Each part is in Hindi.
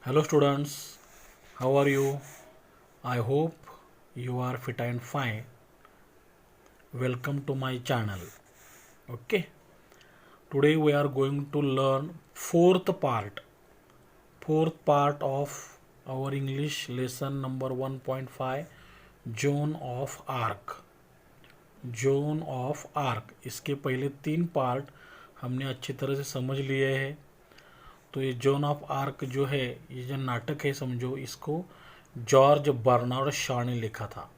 Hello students, how are you? I hope you are fit and fine. Welcome to my channel. Okay, today we are going to learn fourth part of our English lesson number 1.5 Zone of Arc. Zone of arc इसके पहले 3 पार्ट हमने अच्छी तरह से समझ लिए हैं। तो ये जोन ऑफ आर्क जो है, ये जो नाटक है समझो, इसको जॉर्ज बर्नार्ड शॉ ने लिखा था।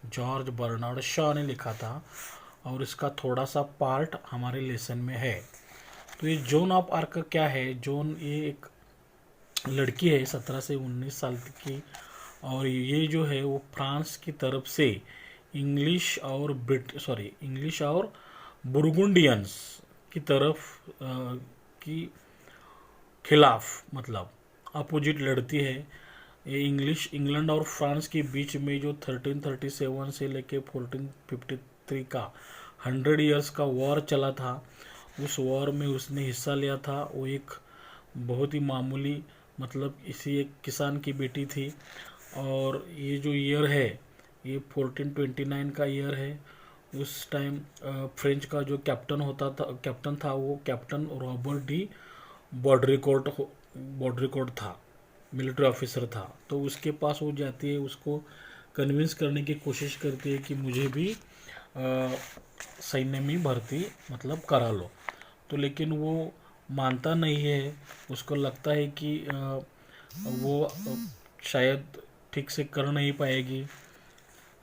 जॉर्ज बर्नार्ड शॉ ने लिखा था और इसका थोड़ा सा पार्ट हमारे लेसन में है। तो ये जोन ऑफ आर्क क्या है? जोन ये एक लड़की है 17 से 19 साल की, और ये जो है वो फ्रांस की तरफ से इंग्लिश और बुर्गुंडियंस की तरफ की खिलाफ, मतलब अपोजिट लड़ती है। ये इंग्लैंड और फ्रांस के बीच में जो 1337 से लेके 1453 का 100 इयर्स का वॉर चला था, उस वॉर में उसने हिस्सा लिया था। वो एक बहुत ही मामूली, मतलब इसी एक किसान की बेटी थी। और ये जो ईयर है, ये 1429 का ईयर है। उस टाइम फ्रेंच का जो कैप्टन था वो कैप्टन रॉबर्ट डी बॉड्रिकोट था, मिलिट्री ऑफिसर था। तो उसके पास वो जाती है, उसको कन्विंस करने की कोशिश करती है कि मुझे भी सैन्य में भर्ती मतलब करा लो। तो लेकिन वो मानता नहीं है। उसको लगता है कि वो शायद ठीक से कर नहीं पाएगी,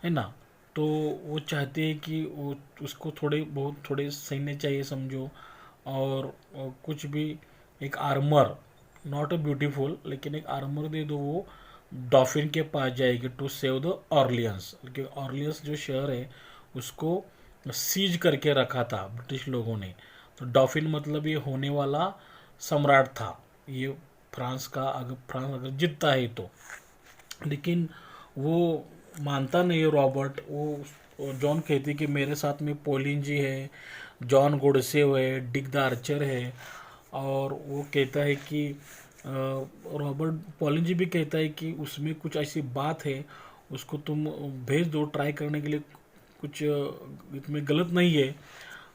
है ना। तो वो चाहते हैं कि वो उसको थोड़े सैन्य चाहिए समझो, और कुछ भी एक आर्मर, नॉट अ ब्यूटीफुल, लेकिन एक आर्मर दे दो। वो डॉफिन के पास जाएगी टू सेव द ऑर्लियंस, क्योंकि ऑर्लियंस जो शहर है उसको सीज करके रखा था ब्रिटिश लोगों ने। तो डॉफिन मतलब ये होने वाला सम्राट था, ये फ्रांस का। अगर फ्रांस अगर जीतता है तो, लेकिन वो मानता नहीं है रॉबर्ट। वो जॉन कहती कि मेरे साथ में पोलिन जी है, जॉन गोडसेव है, डिक द आर्चर है। और वो कहता है कि रॉबर्ट पॉलिन जी भी कहता है कि उसमें कुछ ऐसी बात है, उसको तुम भेज दो ट्राई करने के लिए, कुछ इसमें गलत नहीं है।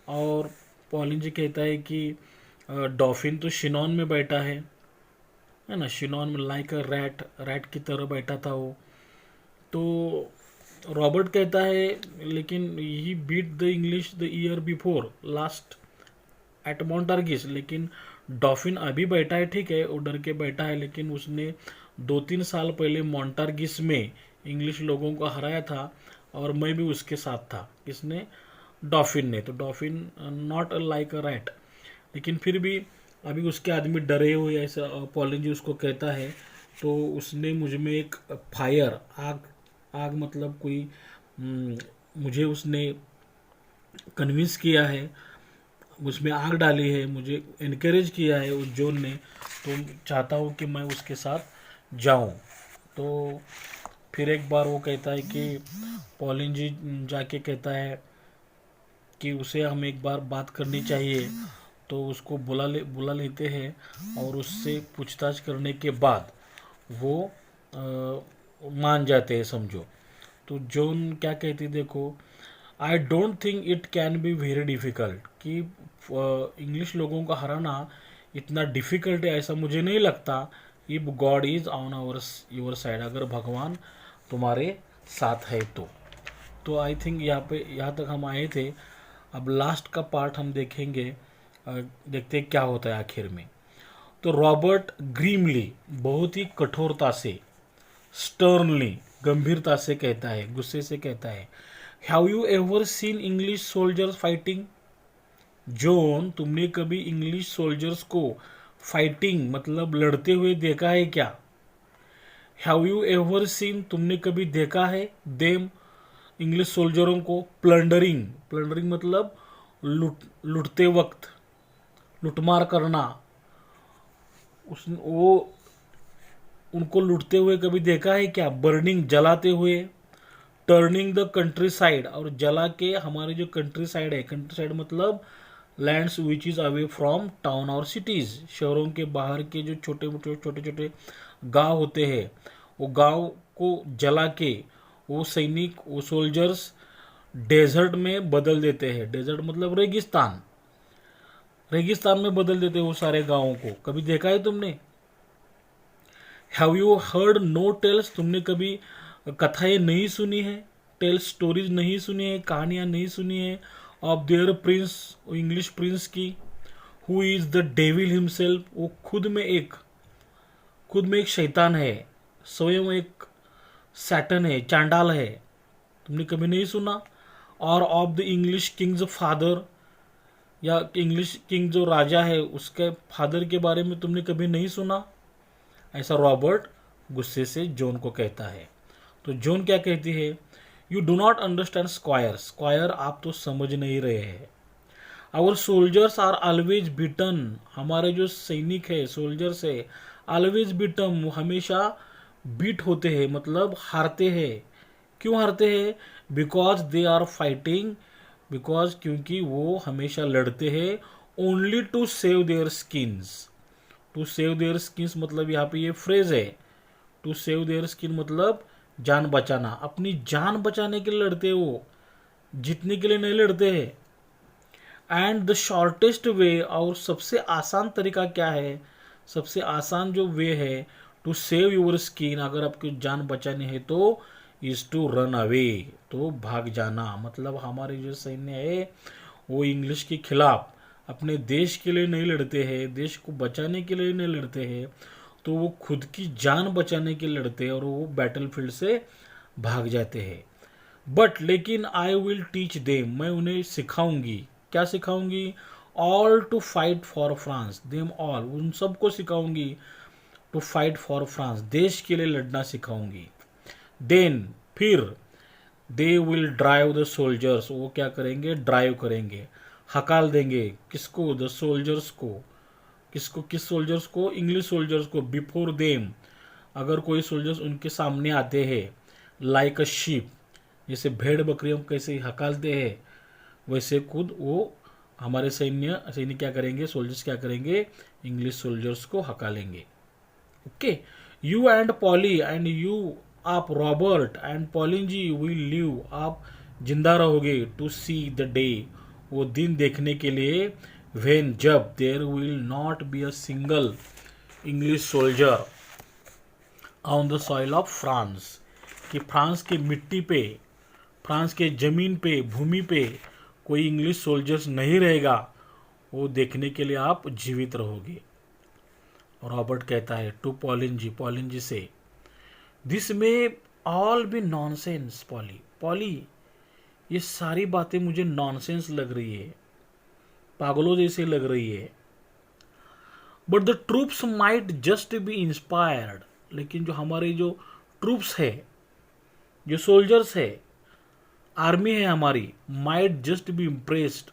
और पॉलिन जी कहता है कि डॉफिन तो शिनॉन में बैठा है ना, शिनॉन में लाइक अ रैट की तरह बैठा था वो। तो रॉबर्ट कहता है लेकिन he beat the English the year before last at Montargis. लेकिन डॉफिन अभी बैठा है, ठीक है, वो डर के बैठा है, लेकिन उसने 2-3 साल पहले मॉन्टार्गिस में इंग्लिश लोगों को हराया था, और मैं भी उसके साथ था। किसने? डॉफिन ने। तो डॉफिन नॉट लाइक अ रैट, लेकिन फिर भी अभी उसके आदमी डरे हुए, ऐसा पॉलिन जी उसको कहता है। तो उसने मुझ में एक फायर, आग आग मतलब कोई, मुझे उसने कन्विंस किया है, उसमें आग डाली है, मुझे इनकरेज किया है उस जोन ने। तो चाहता हूँ कि मैं उसके साथ जाऊँ। तो फिर एक बार वो कहता है कि पॉलिन जी जाके कहता है कि उसे हम एक बार बात करनी चाहिए। तो उसको बुला लेते हैं, और उससे पूछताछ करने के बाद वो मान जाते हैं समझो। तो जॉन क्या कहती, देखो, I don't think it can be very difficult, कि इंग्लिश लोगों को हराना इतना डिफ़िकल्ट है ऐसा मुझे नहीं लगता। If God is on your side, अगर भगवान तुम्हारे साथ है तो आई थिंक यहाँ तक हम आए थे। अब लास्ट का पार्ट हम देखेंगे, देखते हैं क्या होता है आखिर में। तो रॉबर्ट ग्रीमली बहुत ही कठोरता से, स्टर्नली, गंभीरता से कहता है, गुस्से से कहता है, have you ever seen English soldiers fighting? John, तुमने कभी इंग्लिश सोल्जर्स को फाइटिंग मतलब लड़ते हुए देखा है क्या? हैव यू एवर सीन, तुमने कभी देखा है, देम, इंग्लिश सोल्जरों को, प्लंडरिंग, प्लंडरिंग मतलब लुटते वक्त, लुटमार करना, वो उनको लूटते हुए कभी देखा है क्या? बर्निंग, जलाते हुए, टर्निंग द कंट्री साइड, और जला के हमारे जो कंट्री साइड है, कंट्री साइड मतलब lands which is away from town और सिटीज़, शहरों के बाहर के जो छोटे छोटे गांव होते हैं, वो गांव को जला के वो सैनिक, वो सोल्जर्स डेजर्ट में बदल देते हैं। डेजर्ट मतलब रेगिस्तान, रेगिस्तान में बदल देते हैं वो सारे गांवों को। कभी देखा है तुमने? Have you heard no tales, तुमने कभी कथाएं नहीं सुनी है? टेल्स, स्टोरीज नहीं सुनी है, कहानियां नहीं सुनी है of their prince, English prince की, who is the devil himself, वो खुद में एक शैतान है, स्वयं एक सैटन है, चांडाल है। तुमने कभी नहीं सुना? और of the English Kings father, या इंग्लिश किंग जो राजा है उसके फादर के बारे में तुमने कभी नहीं सुना? ऐसा रॉबर्ट गुस्से से जॉन को कहता है। तो जॉन क्या कहती है? You do not understand square, square आप तो समझ नहीं रहे हैं। आवर सोल्जर्स आर ऑलवेज बिटन, हमारे जो सैनिक है, सोल्जर्स है, ऑलवेज बिटन, वो हमेशा बीट होते हैं, मतलब हारते हैं। क्यों हारते हैं? Because they are fighting, because क्योंकि वो हमेशा लड़ते हैं only to save their skins. To save their skins मतलब यहाँ पे ये फ्रेज है, टू सेव देयर स्किन मतलब जान बचाना, अपनी जान बचाने के लिए लड़ते हैं वो, जीतने के लिए नहीं लड़ते हैं। एंड द शॉर्टेस्ट वे, और सबसे आसान तरीका क्या है? सबसे आसान जो वे है टू सेव योर स्किन, अगर आपकी जान बचानी है तो, इज टू रन अवे, तो भाग जाना। मतलब हमारे जो सैन्य है वो इंग्लिश के खिलाफ अपने देश के लिए नहीं लड़ते हैं, देश को बचाने के लिए नहीं लड़ते हैं, तो वो खुद की जान बचाने के लिए लड़ते हैं और वो बैटलफील्ड से भाग जाते हैं। बट लेकिन आई विल टीच देम, मैं उन्हें सिखाऊंगी। क्या सिखाऊंगी? All to fight for France, them all, उन सबको सिखाऊंगी टू फाइट फॉर फ्रांस, देश के लिए लड़ना सिखाऊंगी। देन फिर they will drive the soldiers, वो क्या करेंगे? ड्राइव करेंगे, हकाल देंगे। किसको? द सोल्जर्स को। किसको? किस सोल्जर्स को? इंग्लिश सोल्जर्स को। बिफोर देम, अगर कोई सोल्जर्स उनके सामने आते हैं, लाइक अ शीप, जैसे भेड़ बकरियों को कैसे हकालते हैं वैसे खुद वो हमारे सैन्य क्या करेंगे? सोल्जर्स क्या करेंगे? इंग्लिश सोल्जर्स को हकालेंगे। Okay, you and Polly and you, आप Robert and Poulengey will live, आप जिंदा रहोगे, टू सी द डे, वो दिन देखने के लिए, व्हेन, जब, there will not be a single English soldier on the soil of France, कि फ्रांस की मिट्टी पे, फ्रांस के जमीन पे, भूमि पे कोई इंग्लिश सोल्जर्स नहीं रहेगा, वो देखने के लिए आप जीवित रहोगे। रॉबर्ट कहता है टू पॉलिन जी से, दिस में all be nonsense poly, poly ये सारी बातें मुझे नॉनसेंस लग रही है, पागलों जैसे लग रही है। But the troops might just be inspired, लेकिन जो हमारे जो ट्रूप्स है, जो सोल्जर्स है, आर्मी है हमारी, माइट जस्ट बी इम्प्रेस्ड,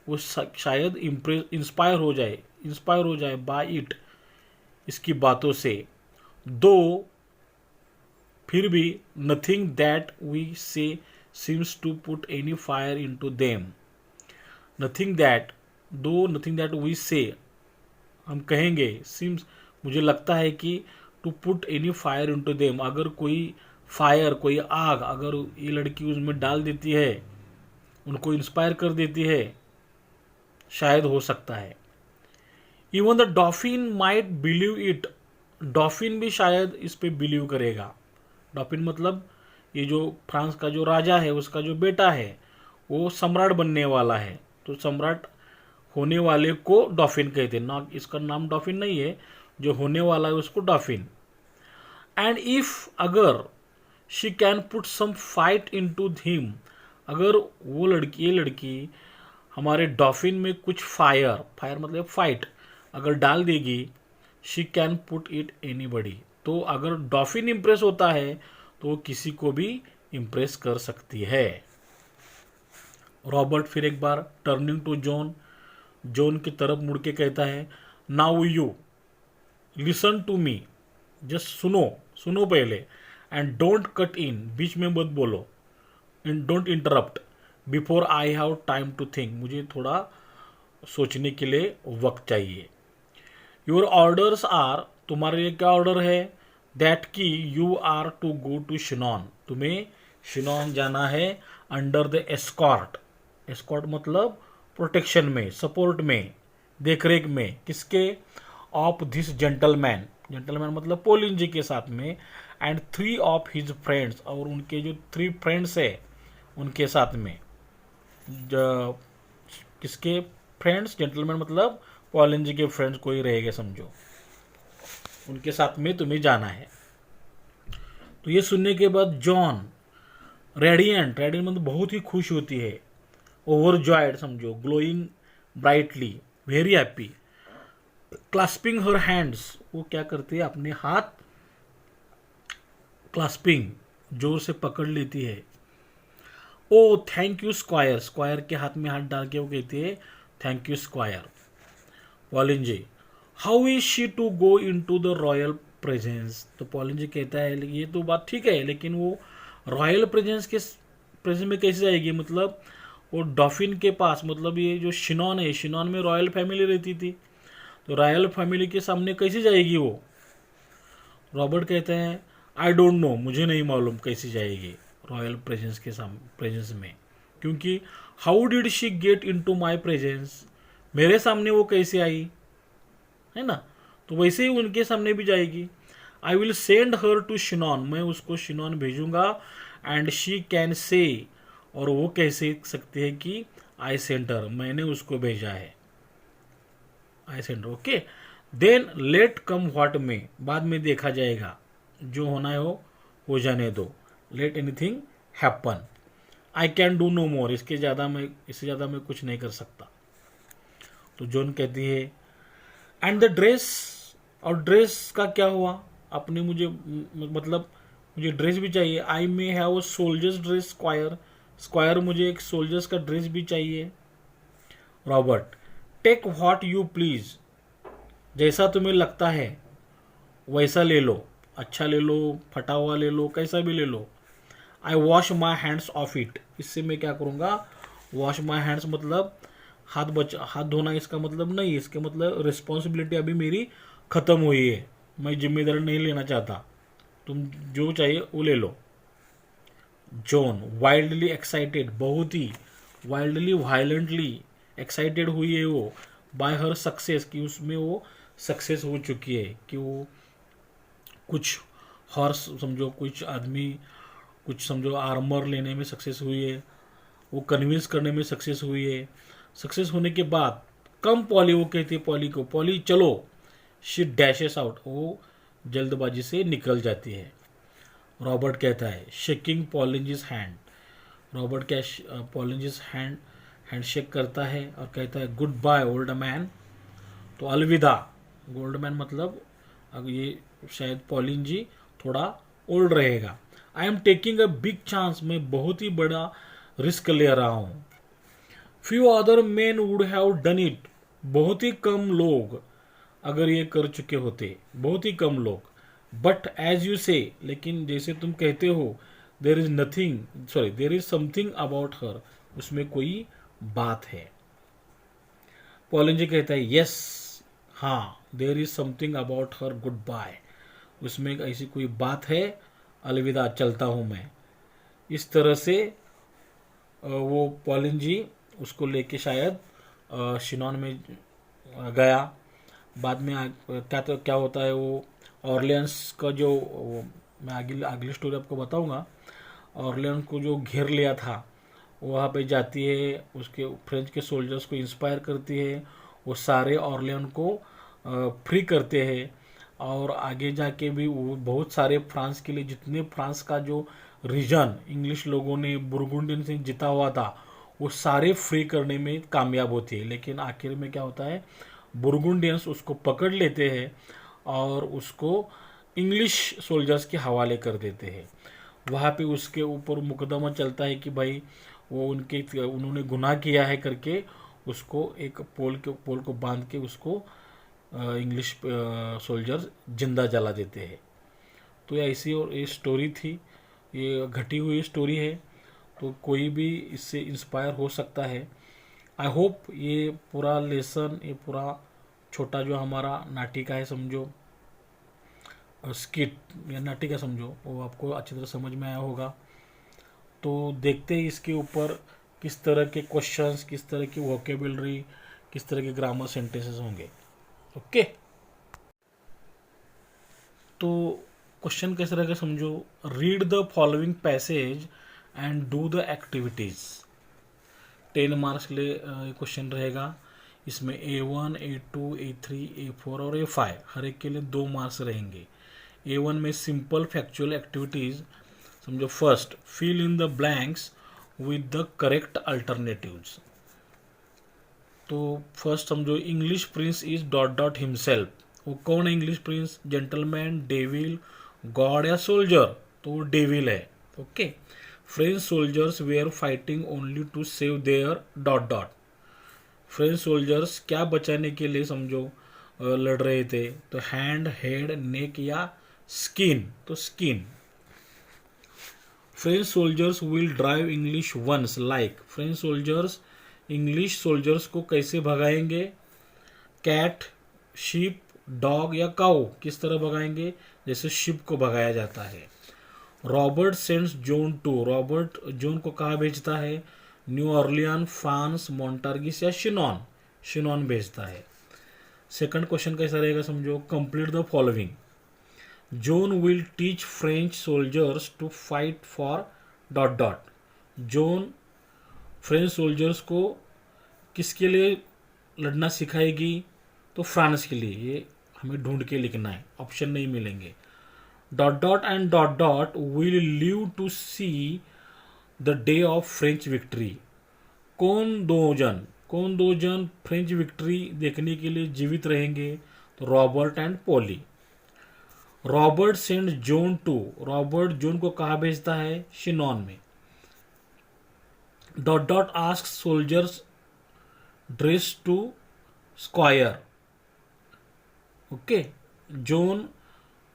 वो शायद इंस्पायर हो जाए बाय इट, इसकी बातों से। दो, फिर भी, nothing that we say seems to put any fire into them, nothing that we say, हम कहेंगे, सीम्स मुझे लगता है कि, to put any fire into them, अगर कोई फायर, कोई आग अगर ये लड़की उसमें डाल देती है, उनको इंस्पायर कर देती है, शायद हो सकता है। Even the Dauphin might believe it, Dauphin भी शायद इस पे बिलीव करेगा। डॉफिन मतलब ये जो फ्रांस का जो राजा है उसका जो बेटा है वो सम्राट बनने वाला है, तो सम्राट होने वाले को डॉफिन कहते हैं ना, इसका नाम डॉफिन नहीं है, जो होने वाला है उसको डॉफिन। एंड इफ, अगर, she can put some fight into him, अगर वो लड़की, ये लड़की हमारे डॉफिन में कुछ फायर मतलब फाइट अगर डाल देगी, she can put it anybody, तो अगर डॉफिन इंप्रेस होता है तो वो किसी को भी इंप्रेस कर सकती है। रॉबर्ट फिर एक बार टर्निंग टू जॉन की तरफ मुड़ के कहता है, now you listen to me, just सुनो पहले, एंड डोंट कट इन, बीच में मत बोलो, don't interrupt, before I have time to think, मुझे थोड़ा सोचने के लिए वक्त चाहिए। योर ऑर्डर्स आर, तुम्हारे लिए क्या ऑर्डर है? दैट की you are to go to Chinon, तुम्हें शिनॉन जाना है अंडर द एस्कॉर्ट। एस्कॉर्ट मतलब प्रोटेक्शन में, सपोर्ट में, देखरेख में, किसके? ऑफ दिस जेंटलमैन, जेंटलमैन मतलब पोलिन जी के साथ में, एंड 3 ऑफ हिज फ्रेंड्स, और उनके जो 3 फ्रेंड्स है उनके साथ में। किसके फ्रेंड्स? जेंटलमैन मतलब पॉलिन जी के फ्रेंड्स कोई रहेगा समझो, उनके साथ में तुम्हें जाना है। तो ये सुनने के बाद जॉन रेडियंट, रेडियंट मतलब बहुत ही खुश होती है, ओवरजॉयड समझो, glowing brightly, very happy, clasping her hands, वो क्या करती है? अपने हाथ क्लास्पिंग जोर से पकड़ लेती है। Oh thank you square, squire के हाथ में हाथ डाल के वो कहती है thank you squire. Poulengey, how is she to go in to the royal presence, तो पॉलिन जी कहता है ये तो बात ठीक है, लेकिन वो रॉयल प्रेजेंस में कैसे जाएगी? मतलब वो डॉफिन के पास, मतलब ये जो शिनॉन है, शिनॉन में रॉयल फैमिली रहती थी, तो रॉयल फैमिली के सामने कैसे जाएगी वो? रॉबर्ट कहते हैं आई डोंट नो, मुझे नहीं मालूम कैसे जाएगी रॉयल प्रेजेंस के प्रेजेंस में, क्योंकि how did she get into my presence, मेरे सामने वो कैसे आई, है ना? तो वैसे ही उनके सामने भी जाएगी। I will send her to शिनॉन, मैं उसको शिनॉन भेजूंगा, एंड शी कैन से, और वो कह सकती है कि आई सेंट हर, मैंने उसको भेजा है, I sent. Okay, then let come what may, बाद में देखा जाएगा, जो होना है वो हो जाने दो। Let anything happen, I can do no more, इससे ज़्यादा मैं कुछ नहीं कर सकता। तो जॉन कहती है एंड द ड्रेस, और ड्रेस का क्या हुआ? अपने मुझे मतलब मुझे ड्रेस भी चाहिए। I may have a soldiers dress squire, squire मुझे एक सोल्जर्स का ड्रेस भी चाहिए। Robert, take what you please, जैसा तुम्हें लगता है वैसा ले लो, अच्छा ले लो, फटा हुआ ले लो, कैसा भी ले लो। I wash my hands of it, इससे मैं क्या करूँगा? वॉश माई हैंड्स मतलब हाथ धोना, इसका मतलब नहीं, इसके मतलब रिस्पॉन्सिबिलिटी अभी मेरी ख़त्म हुई है, मैं जिम्मेदारी नहीं लेना चाहता, तुम जो चाहिए वो ले लो। जॉन वाइल्डली एक्साइटेड, बहुत ही वाइल्डली वायलेंटली एक्साइटेड हुई है वो बाय हर सक्सेस, कि उसमें वो सक्सेस हो चुकी है, कि वो कुछ हॉर्स समझो, कुछ आदमी, कुछ समझो आर्मर लेने में सक्सेस हुई है, वो कन्विंस करने में सक्सेस हुई है। सक्सेस होने के बाद कम पॉली, वो कहती है पॉली को, पॉली चलो, शी डैशेस आउट, वो जल्दबाजी से निकल जाती है। रॉबर्ट कहता है शेकिंग पॉलिंजिस हैंड, रॉबर्ट क्या पॉलिंजिस हैंड शेक करता है और कहता है गुड बाय ओल्ड मैन, तो अलविदा। गोल्ड मैन मतलब अब ये शायद पॉलिन जी थोड़ा ओल्ड रहेगा। आई am taking a big chance, मैं बहुत ही बड़ा रिस्क ले रहा हूँ। Few other man would have done it, बहुत ही कम लोग अगर ये कर चुके होते, बहुत ही कम लोग। बट एज यू से, लेकिन जैसे तुम कहते हो, there is nothing, sorry there is something about her, उसमें कोई बात है। पॉलिन जी कहता है यस, हाँ, there is something about her, goodbye, उसमें एक ऐसी कोई बात है, अलविदा, चलता हूँ मैं। इस तरह से वो पॉलिन जी उसको लेके शायद शिनॉन में गया। बाद में क्या होता है, वो ऑर्लियंस का जो मैं अगली स्टोरी आपको बताऊंगा, ऑर्लियंस को जो घेर लिया था, वहाँ पे जाती है, उसके फ्रेंच के सोल्जर्स को इंस्पायर करती है, वो सारे ऑर्लियन को फ्री करते हैं, और आगे जाके भी वो बहुत सारे फ्रांस के लिए, जितने फ्रांस का जो रीजन इंग्लिश लोगों ने बुरगुंडियन से जीता हुआ था, वो सारे फ्री करने में कामयाब होती है। लेकिन आखिर में क्या होता है, बुरगुंडियंस उसको पकड़ लेते हैं और उसको इंग्लिश सोल्जर्स के हवाले कर देते हैं। वहाँ पे उसके ऊपर मुकदमा चलता है कि भाई वो उन्होंने गुनाह किया है करके, उसको एक पोल को बांध के उसको इंग्लिश सोल्जर्स जिंदा जला देते हैं। तो ये ऐसी और ये स्टोरी थी, ये घटी हुई स्टोरी है, तो कोई भी इससे इंस्पायर हो सकता है। आई होप ये पूरा लेसन, ये पूरा छोटा जो हमारा नाटिका है समझो, स्किट या नाटिका समझो, वो आपको अच्छी तरह समझ में आया होगा। तो देखते हैं इसके ऊपर किस तरह के क्वेश्चंस, किस तरह की वोकेबलरी, किस तरह के ग्रामर सेंटेंसेस होंगे। ओके, तो क्वेश्चन कैसे रहेगा समझो, read the following passage and do the activities. 10 marks के लिए ये क्वेश्चन रहेगा। इसमें A1, A2, A3, A4 और A5 हर एक के लिए 2 मार्क्स रहेंगे। A1 में सिंपल फैक्चुअल एक्टिविटीज समझो। First, fill in the blanks with the correct alternatives. तो फर्स्ट समझो, English prince is dot dot himself. वो कौन है English prince? Gentleman, devil, god या सोल्जर? तो वो डेविल है। Okay, French soldiers were fighting only to save their dot dot. French soldiers क्या बचाने के लिए समझो लड़ रहे थे? तो हैंड, हेड, नेक या स्किन? तो skin. French soldiers will drive English once like. French soldiers English soldiers को कैसे भगाएंगे? कैट, शीप, डॉग या काऊ? किस तरह भगाएंगे? जैसे शिप को भगाया जाता है। Robert sends John to. Robert John को कहाँ भेजता है? न्यू ऑर्लियन, फ्रांस, मोन्टार्गिस या शिनॉन? शिनॉन भेजता है। सेकंड क्वेश्चन कैसा रहेगा समझो, complete the following. John will teach French soldiers to fight for dot dot. John French soldiers को किसके लिए लड़ना सिखाएगी? तो फ्रांस के लिए। ये हमें ढूंढ के लिखना है, ऑप्शन नहीं मिलेंगे। Dot dot and dot dot will live to see the day of French victory. कौन दो जन फ्रेंच विक्ट्री देखने के लिए जीवित रहेंगे? तो Robert and Polly. Robert send John to. Robert John को कहाँ भेजता है? शिनॉन में। Dot dot ask soldiers dress to squire. Okay, John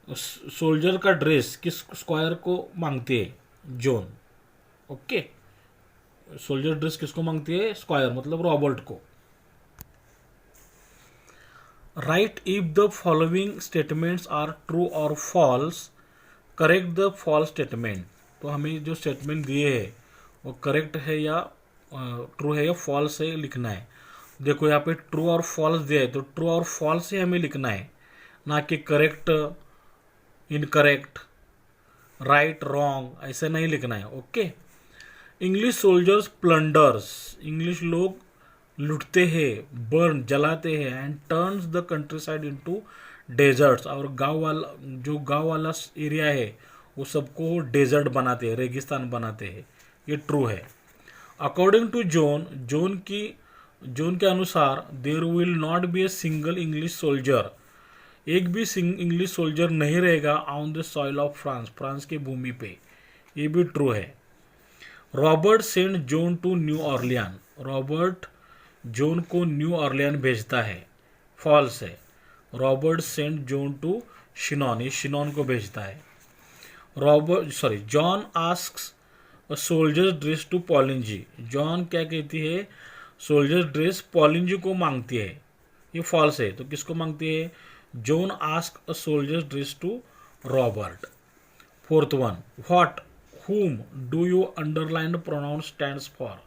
soldier का ड्रेस किस स्क्वायर को मांगती है? जॉन। ओके, सोल्जर ड्रेस किसको मांगती है? स्क्वायर मतलब रॉबर्ट को। Write if the following statements are true और false, correct the false statement. तो हमें जो स्टेटमेंट दिए है वो करेक्ट है या ट्रू है या फॉल्स है लिखना है। देखो यहाँ पे ट्रू और फॉल्स दिया है, तो ट्रू और फॉल्स से हमें लिखना है, ना कि करेक्ट, इनकरेक्ट, राइट, रॉन्ग, ऐसा नहीं लिखना है। Okay, English soldiers plunders. English लोग लूटते हैं, बर्न जलाते हैं, and turns the country side into deserts. और गांव वाला एरिया है वो सबको डेजर्ट बनाते हैं, रेगिस्तान बनाते हैं। ये ट्रू है। अकॉर्डिंग टू जॉन के अनुसार there will not be a single English soldier. एक भी इंग्लिश सोल्जर नहीं रहेगा on the soil of France, France की भूमि पे। ये भी ट्रू है। Robert sent Joan to New Orleans. Robert John को न्यू ऑर्लियन भेजता है। फॉल्स है। रॉबर्ट सेंट जॉन टू शिनॉन, ये शिनॉन को भेजता है। Joan asks a soldier dress to Poulengey. Joan क्या कहती है? सोल्जर ड्रेस पॉलिंजी को मांगती है। ये फॉल्स है, तो किसको मांगती है? John ask a soldier dress to Robert. Fourth one, what, whom do you underline pronoun stands for.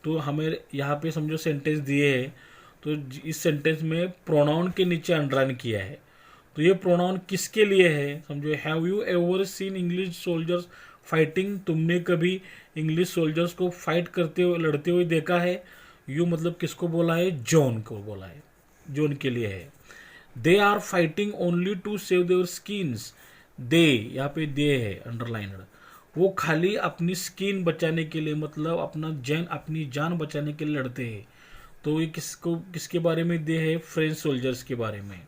तो हमें यहाँ पे समझो सेंटेंस दिए है, तो इस सेंटेंस में प्रोनाउन के नीचे अंडरलाइन किया है। तो ये प्रोनाउन किसके लिए है समझो। Have you ever seen English soldiers fighting. तुमने कभी इंग्लिश सोल्जर्स को फाइट करते हुए, लड़ते हुए देखा है? यू मतलब किसको बोला है? जॉन को बोला है, जॉन के लिए है। They are fighting only to save their skins. They यहाँ पे दे है अंडरलाइंड। वो खाली अपनी स्किन बचाने के लिए, मतलब अपनी जान बचाने के लिए लड़ते हैं। तो ये किसके बारे में दे है? फ्रेंच सोल्जर्स के बारे में।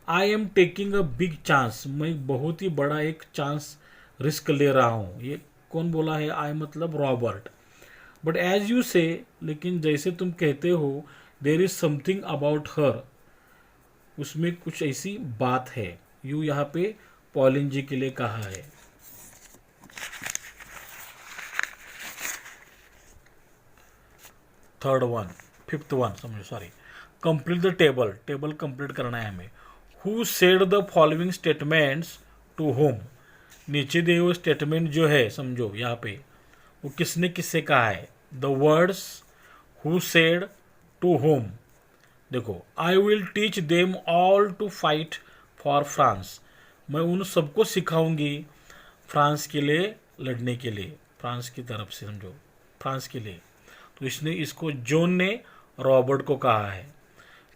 आई am taking a big chance. मैं बहुत ही बड़ा एक चांस रिस्क ले रहा हूँ। ये कौन बोला है? आई मतलब रॉबर्ट। बट एज यू से, लेकिन जैसे तुम कहते हो, देर इज समथिंग अबाउट हर, उसमें कुछ ऐसी बात है। यू यहाँ पे पॉलिन जी के लिए कहा है। थर्ड वन, फिफ्थ वन समझो, sorry, complete the table, table complete करना है हमें। Who said the following statements to whom, नीचे दिए हुए स्टेटमेंट जो है समझो यहाँ पे, वो किसने किससे कहा है। The words who said to whom, देखो, I will teach them all to fight for France, मैं उन सबको सिखाऊंगी फ्रांस के लिए लड़ने के लिए, फ्रांस की तरफ से समझो, फ्रांस के लिए। तो इसने इसको जॉन ने रॉबर्ट को कहा है।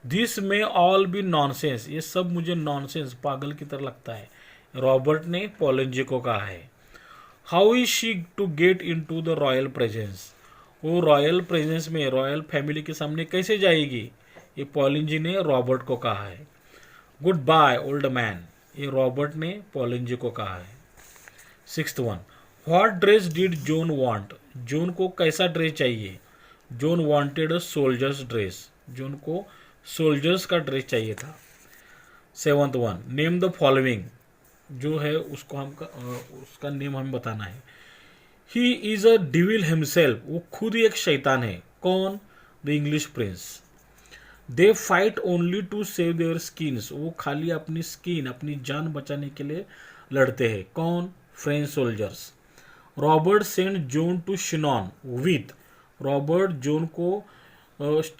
दिस में ऑल बी नॉनसेंस, ये सब मुझे नॉनसेंस, पागल की तरह लगता है, रॉबर्ट ने पॉलिंजे को कहा है। How is she to get in to the royal presence, वो रॉयल प्रेजेंस में, रॉयल फैमिली के सामने कैसे जाएगी, ये पॉलिंजे ने रॉबर्ट को कहा है। गुड बाय ओल्ड मैन, ये रॉबर्ट ने पॉलिंजे को कहा है। Sixth one, what dress did John want, John को कैसा ड्रेस चाहिए। John wanted a soldiers dress, John को सोल्जर्स का ड्रेस चाहिए था। Seventh one, name the following, जो है उसको हम उसका नेम हमें बताना है। ही इज अ डिविल हिमसेल्फ, वो खुद ही एक शैतान है। कौन, the English prince. They fight only to save their skins, वो खाली अपनी स्किन, अपनी जान बचाने के लिए लड़ते हैं। कौन, French soldiers. Robert sent Joan to Chinon with, Robert John को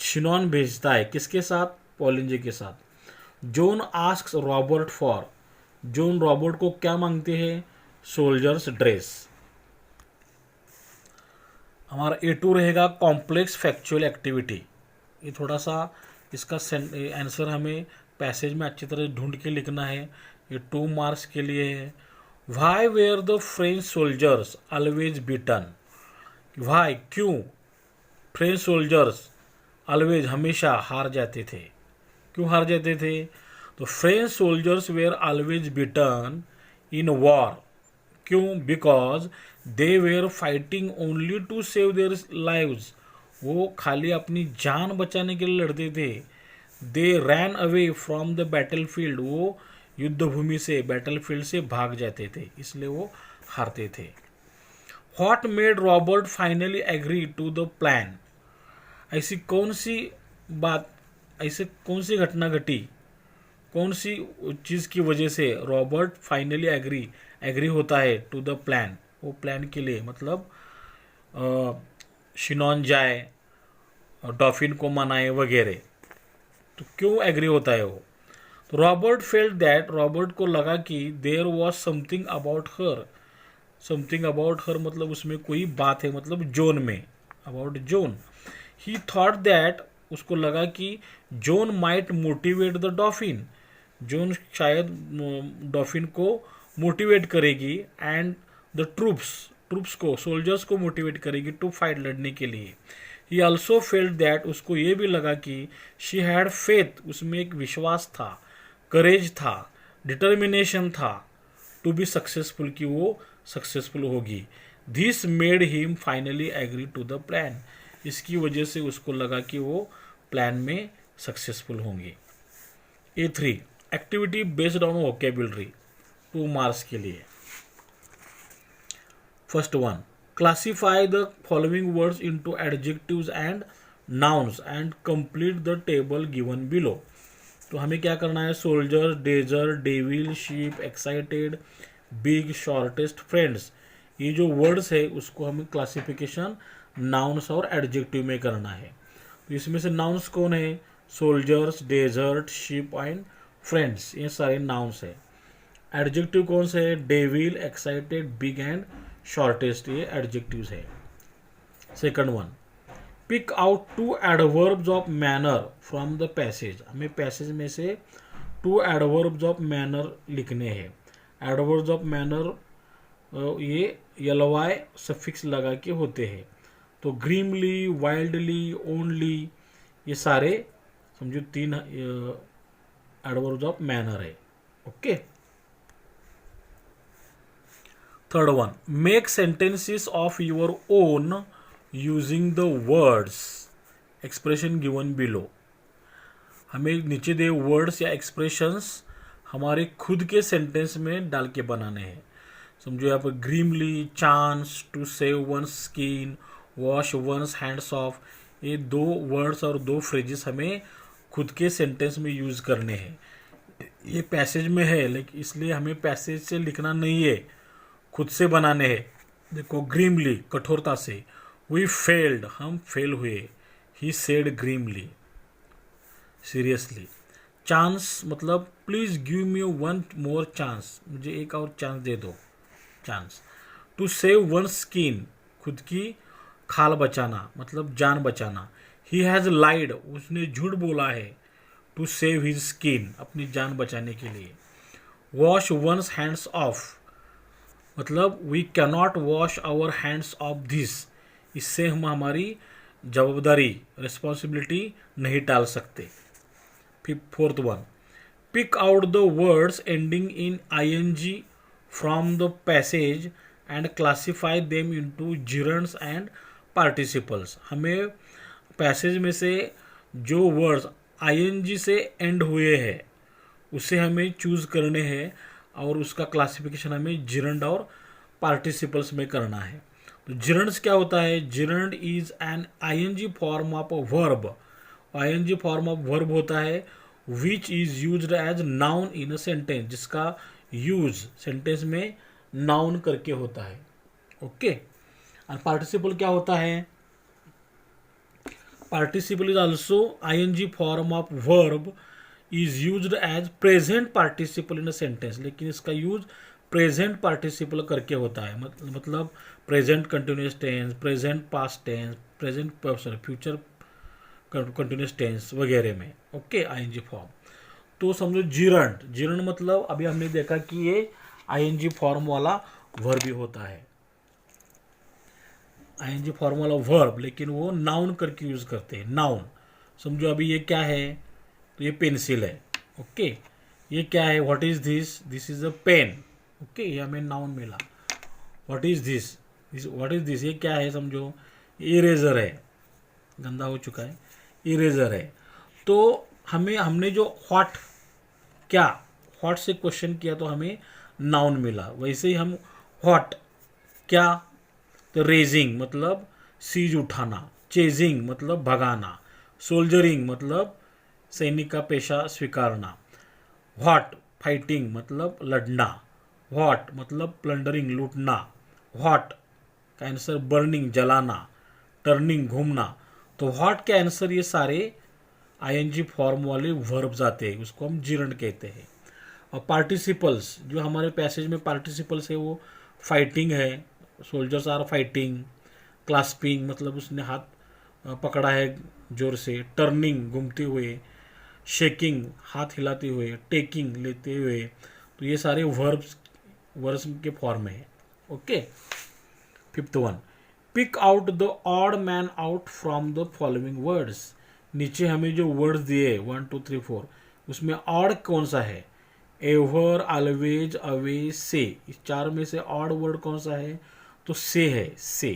शिनॉन भेजता है, किसके साथ, पॉलिंजे के साथ। Joan asks Robert for, Joan Robert को क्या मांगते हैं, सोल्जर्स ड्रेस। हमारा A2 रहेगा कॉम्प्लेक्स फैक्चुअल एक्टिविटी, ये थोड़ा सा इसका आंसर हमें पैसेज में अच्छी तरह ढूंढ के लिखना है, ये 2 मार्क्स के लिए है। Why were the French soldiers always beaten, why, क्यों, फ्रेंच सोल्जर्स ऑलवेज, हमेशा हार जाते थे, क्यों हार जाते थे। तो French soldiers were always beaten in war, क्यों, because they were fighting only to save their lives, वो खाली अपनी जान बचाने के लिए लड़ते थे। They ran away from the battlefield, वो युद्ध भूमि से, बैटल फील्ड से भाग जाते थे, इसलिए वो हारते थे। What made Robert finally agree to the plan, ऐसी कौन सी बात, ऐसे कौन सी घटना घटी, कौन सी चीज़ की वजह से रॉबर्ट फाइनली एग्री होता है टू द प्लान, वो प्लान के लिए, मतलब शिनॉन जाए, डॉफिन को मनाए वगैरह, तो क्यों एग्री होता है वो। तो रॉबर्ट फेल्ट दैट, रॉबर्ट को लगा कि there was something about her, something about her मतलब उसमें कोई बात है, मतलब जॉन में, about John. He thought that, उसको लगा कि John might motivate the dauphin, John शायद डॉफिन को मोटिवेट करेगी, एंड द ट्रूप्स को, सोल्जर्स को मोटिवेट करेगी टू फाइट, लड़ने के लिए। ही ऑल्सो फेल्ट दैट, उसको ये भी लगा कि शी हैड फेथ, उसमें एक विश्वास था, करेज था, डिटर्मिनेशन था, टू बी सक्सेसफुल, कि वो सक्सेसफुल होगी। This made him finally agree to the plan, इसकी वजह से उसको लगा कि वो प्लान में सक्सेसफुल होंगे। A3 activity based on vocabulary, 2 marks के लिए। First one, classify the following words into adjectives and nouns and complete the table given below. तो हमें क्या करना है, soldier, desert, devil, sheep, excited, big, shortest, friends, ये जो वर्ड्स है उसको हमें क्लासिफिकेशन नाउन्स और एडजेक्टिव में करना है। तो इसमें से नाउन्स कौन है, soldiers, desert, ship and friends, ये सारे नाउन्स है। एडजेक्टिव कौन से है, devil, excited, big and shortest, ये एडजेक्टिव्स है। Second one, pick out 2 adverbs of manner from the passage, हमें पैसेज में से 2 एडवर्ब्स ऑफ मैनर लिखने हैं। एडवर्ब्स ऑफ मैनर ये ly सफिक्स लगा के होते हैं। तो ग्रीमली, वाइल्डली, ओनली, ये सारे समझो 3 एडवर्ब्स ऑफ मैनर है। Okay. Third one, make sentences of your own using the words expression given below, हमें नीचे दे वर्ड्स या एक्सप्रेशंस हमारे खुद के सेंटेंस में डाल के बनाने हैं। समझो यहाँ पर grimly, chance to save one's skin, wash one's hands off, ये 2 वर्ड्स और 2 फ्रेजेस हमें खुद के सेंटेंस में यूज़ करने हैं। ये पैसेज में है, लेकिन इसलिए हमें पैसेज से लिखना नहीं है, खुद से बनाने हैं। देखो, ग्रीमली, कठोरता से। वी फेल्ड, हम फेल हुए। He said grimly, seriously. Chance मतलब please give me one more chance, मुझे एक और चांस दे दो, chance. To save one skin, खुद की खाल बचाना मतलब जान बचाना। ही हैज़ लाइड, उसने झूठ बोला है। टू सेव हिज स्किन, अपनी जान बचाने के लिए। वॉश वंस हैंड्स ऑफ मतलब we cannot wash our hands off this, इससे हम हमारी जवाबदारी, रिस्पॉन्सिबिलिटी नहीं टाल सकते। फिर 4th one, pick out the words ending in ING from the passage and classify them into gerunds and participles. हमें पैसेज में से जो वर्ड्स ING से एंड हुए हैं उसे हमें चूज़ करने हैं, और उसका क्लासिफिकेशन हमें जिरंड और पार्टिसिपल्स में करना है। तो जिरंड्स क्या होता है? Gerund is an ING form of verb. ING form of verb होता है which is used as noun in a sentence, जिसका यूज सेंटेंस में नाउन करके होता है। ओके। और पार्टिसिपल क्या होता है? Participle is also ING form of verb is used as present participle in a sentence, लेकिन इसका यूज प्रेजेंट पार्टिसिपल करके होता है। मतलब present continuous tense, present past tense, present future continuous tense वगैरह में। Okay, ING form. तो समझो जिरंड, जिरंड मतलब अभी हमने देखा कि ये ING फॉर्म वाला वर्ब भी होता है। ING फॉर्म वाला वर्ब, लेकिन वो नाउन करके यूज करते हैं, नाउन। समझो अभी ये क्या है? तो ये पेंसिल है। ओके। ये क्या है? What is this? This is a pen. Okay, ये हमें नाउन मिला। What is this? What is this? ये क्या है? समझो इरेजर है, गंदा हो चुका है, इरेजर है। तो हमने जो व्हाट, क्या, व्हाट से क्वेश्चन किया तो हमें नाउन मिला। वैसे ही हम व्हाट, क्या, तो रेजिंग मतलब सीज उठाना, चेजिंग मतलब भगाना, सोल्जरिंग मतलब सैनिक का पेशा स्वीकारना, व्हाट फाइटिंग मतलब लड़ना, व्हाट मतलब प्लंडरिंग लूटना, व्हाट का आंसर बर्निंग जलाना, टर्निंग घूमना। तो व्हाट के आंसर ये सारे ING फॉर्म वाले वर्ब्स आते हैं, उसको हम जिरंड कहते हैं। और पार्टिसिपल्स, जो हमारे पैसेज में पार्टिसिपल्स है वो फाइटिंग है, सोल्जर्स आर फाइटिंग। क्लास्पिंग मतलब उसने हाथ पकड़ा है जोर से, टर्निंग घूमते हुए, शेकिंग हाथ हिलाते हुए, टेकिंग लेते हुए। तो ये सारे वर्ब्स के फॉर्म है। Okay. 5th one, pick out the odd man out from the following words. नीचे हमें जो वर्ड्स दिए 1 2 3 4, उसमें ऑड कौन सा है? एवर, ऑलवेज, अवे, से। इस 4 में से ऑड वर्ड कौन सा है? तो से है, से।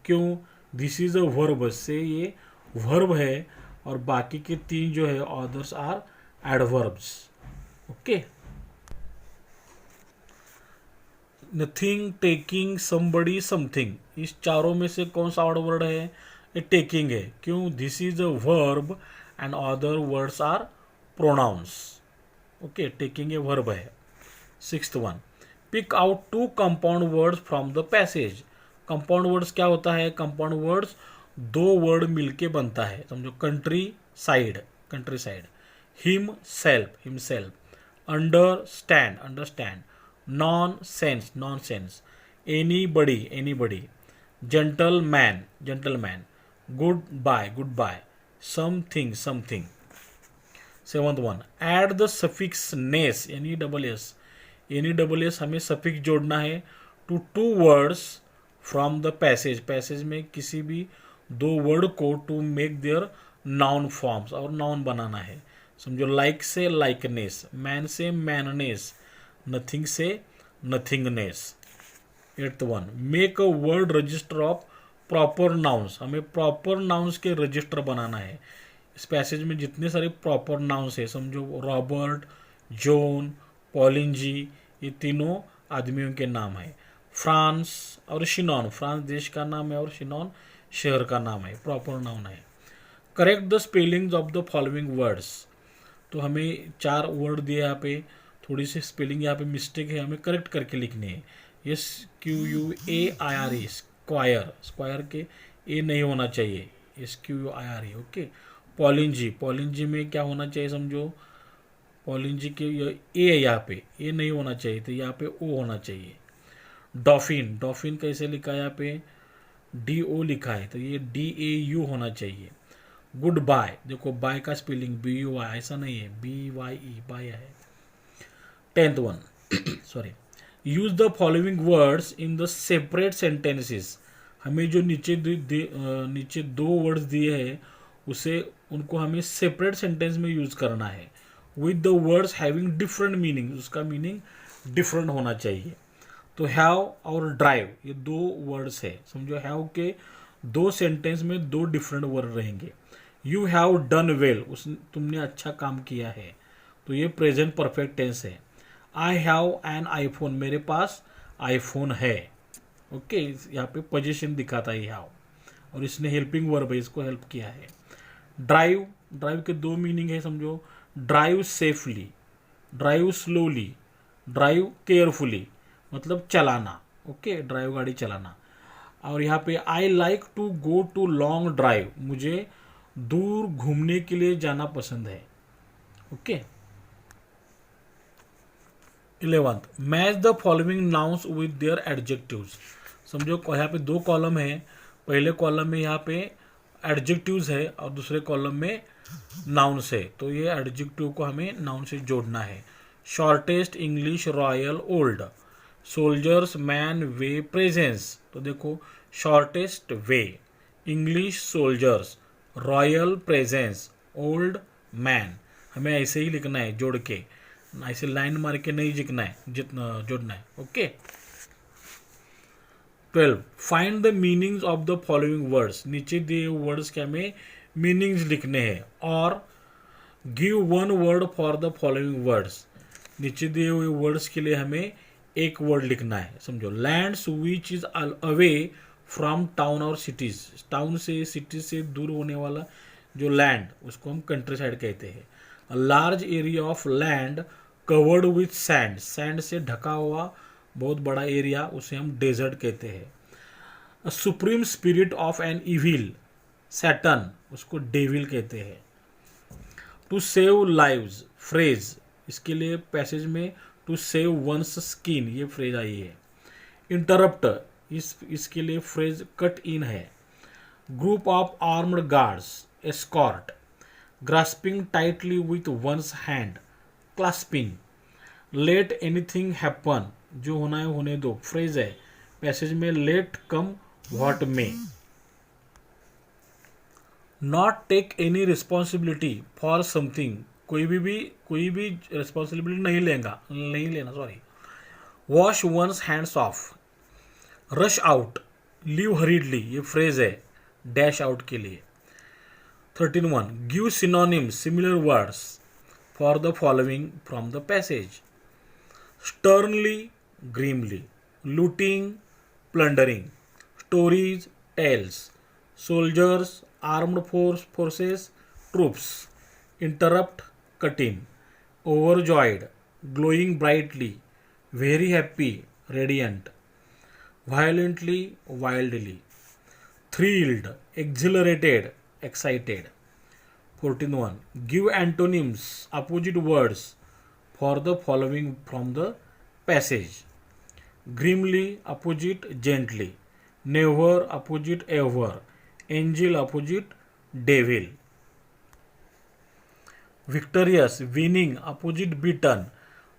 क्यों? दिस इज अ वर्ब, से ये वर्ब है, और बाकी के 3 जो है others are adverbs. Okay. Nothing, taking, somebody, something. इस चारों में से कौन सा ऑड वर्ड है? ये टेकिंग है। क्यों? This is a verb and other words are pronouns. Okay, taking a verb है। 6th one, pick out 2 compound words from the passage. Compound words क्या होता है? कंपाउंड वर्ड्स 2 वर्ड मिलके बनता है। समझो country side, country side. Himself, himself. Understand, understand. Nonsense, nonsense. Anybody, anybody. Gentleman, gentleman. Goodbye, goodbye. Something, something. 7th one, add the suffix ness, NESS। NESS हमें सफिक्स जोड़ना है to 2 words from the passage. Passage में किसी भी 2 वर्ड को to make their noun forms, और नाउन बनाना है। समझो लाइक से लाइकनेस, मैन से मैननेस, नथिंग से nothingness. 8th one, make a word register of proper nouns. हमें प्रॉपर नाउन्स के रजिस्टर बनाना है। इस पैसेज में जितने सारे प्रॉपर नाउन्स है, समझो रॉबर्ट, जॉन, पॉलिन जी, ये तीनों आदमियों के नाम है। फ्रांस और शिनॉन, फ्रांस देश का नाम है और शिनॉन शहर का नाम है, प्रॉपर नाउन है। Correct the spellings of the following words. तो हमें 4 वर्ड दिए यहाँ पे, थोड़ी सी स्पेलिंग यहाँ पे मिस्टेक है, हमें करेक्ट करके लिखनी है। SQUAIRE स्क्वायर, स्क्वायर के ए नहीं होना चाहिए, SQUIRE। ओके। पॉलिंजी, पॉलिंजी में क्या होना चाहिए समझो, पॉलिंजी के ए है यहाँ पे, ए नहीं होना चाहिए, तो यहाँ पे ओ होना चाहिए। डॉफिन, डॉफिन कैसे लिखा है यहाँ पे, DO लिखा है, तो ये DAU होना चाहिए। गुड बाय, देखो बाय का स्पेलिंग BUY ऐसा नहीं है, BYE बाय है। 10th one sorry, use the following words in the separate sentences. हमें जो नीचे 2 वर्ड्स दिए हैं उसे उनको हमें सेपरेट सेंटेंस में यूज करना है। With the words having different meaning, उसका मीनिंग डिफरेंट होना चाहिए। तो हैव और ड्राइव ये 2 वर्ड्स है, समझो हैव के 2 सेंटेंस में 2 डिफरेंट वर्ड रहेंगे। यू हैव डन वेल, उस तुमने अच्छा काम किया है, तो ये प्रेजेंट परफेक्ट टेंस है। आई हैव एन आईफोन, मेरे पास आईफोन है। ओके, यहाँ पे पोजीशन दिखाता है हैव, और इसने हेल्पिंग वर्ब है, इसको हेल्प किया है। ड्राइव, ड्राइव के 2 मीनिंग है समझो, drive safely, drive slowly, drive carefully, मतलब चलाना। ओके, ड्राइव गाड़ी चलाना। और यहाँ पे I like to go to long drive, मुझे दूर घूमने के लिए जाना पसंद है। Okay. 11th, match the following nouns with their adjectives. समझो यहाँ पे 2 कॉलम है, पहले कॉलम में यहाँ पे एडजेक्टिव्स है और दूसरे कॉलम में नाउन्स है, तो ये एडजेक्टिव को हमें नाउन से जोड़ना है। Shortest, English, royal, old. Soldiers, man, way, presence. तो देखो shortest way, English soldiers, royal presence, old man. हमें ऐसे ही लिखना है जोड़ के, ऐसे लाइन मार के नहीं लिखना है, जितना जोड़ना है। Okay. 12, find the meanings of the following words. नीचे दिए वर्ड्स के हमें मीनिंग्स लिखने हैं। और give 1 word for the following words. नीचे दिए हुए वर्ड्स के लिए हमें 1 वर्ड लिखना है। समझो, lands which is away from town और सिटीज। टाउन से, सिटी से दूर होने वाला जो लैंड, उसको हम कंट्री साइड कहते हैं। Large area of land covered with sand, sand से ढका हुआ बहुत बड़ा एरिया, उसे हम डेजर्ट कहते हैं। Supreme spirit of an evil, satan, उसको डेविल कहते हैं। टू सेव लाइव्स, फ्रेज, इसके लिए पैसेज में टू सेव वंस स्किन ये फ्रेज आई है। इंटरप्ट, इसके लिए फ्रेज कट इन है। Group of armed guards, escort. Grasping tightly with one's hand, clasping. Let anything happen, जो होना है होने दो, फ्रेज है, पैसेज में let come what may. Not take any responsibility for something, कोई भी रिस्पॉन्सिबिलिटी नहीं लेना sorry. Wash one's hands off. Rush out, leave hurriedly, ये फ्रेज है डैश आउट के लिए। 13.1, give synonyms, similar words for the following from the passage. Sternly, grimly. Looting, plundering. Stories, tales. Soldiers, armed forces, troops. Interrupt, cut in. Overjoyed, glowing brightly. Very happy, radiant. violently, wildly. Thrilled, exhilarated, excited. 14.1, give antonyms, opposite words for the following from the passage. Grimly, opposite gently. Never, opposite ever. Angel, opposite devil. Victorious, winning, opposite beaten.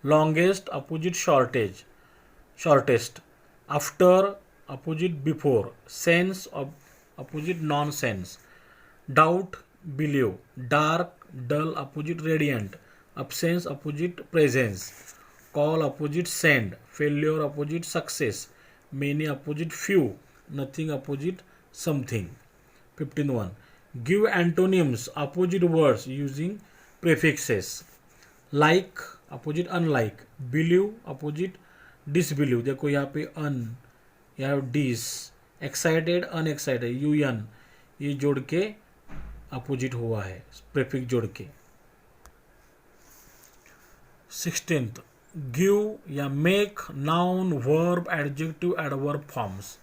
Longest, opposite shortest. After, opposite before. Sense, opposite nonsense. Doubt, believe. Dark, dull, opposite radiant. Absence, opposite presence. Call, opposite send. Failure, opposite success. Many, opposite few. Nothing, opposite something. 15.1, give antonyms, opposite words using prefixes. Like, opposite unlike. Believe, opposite disbelieve, देखो यहाँ पे अन, यहाँ डिस। एक्साइटेड, अनएक्साइटेड, UN, ये जोड़ के अपोजिट हुआ है प्रीफिक्स जोड़ के। 16th, गिव या make noun verb adjective adverb forms.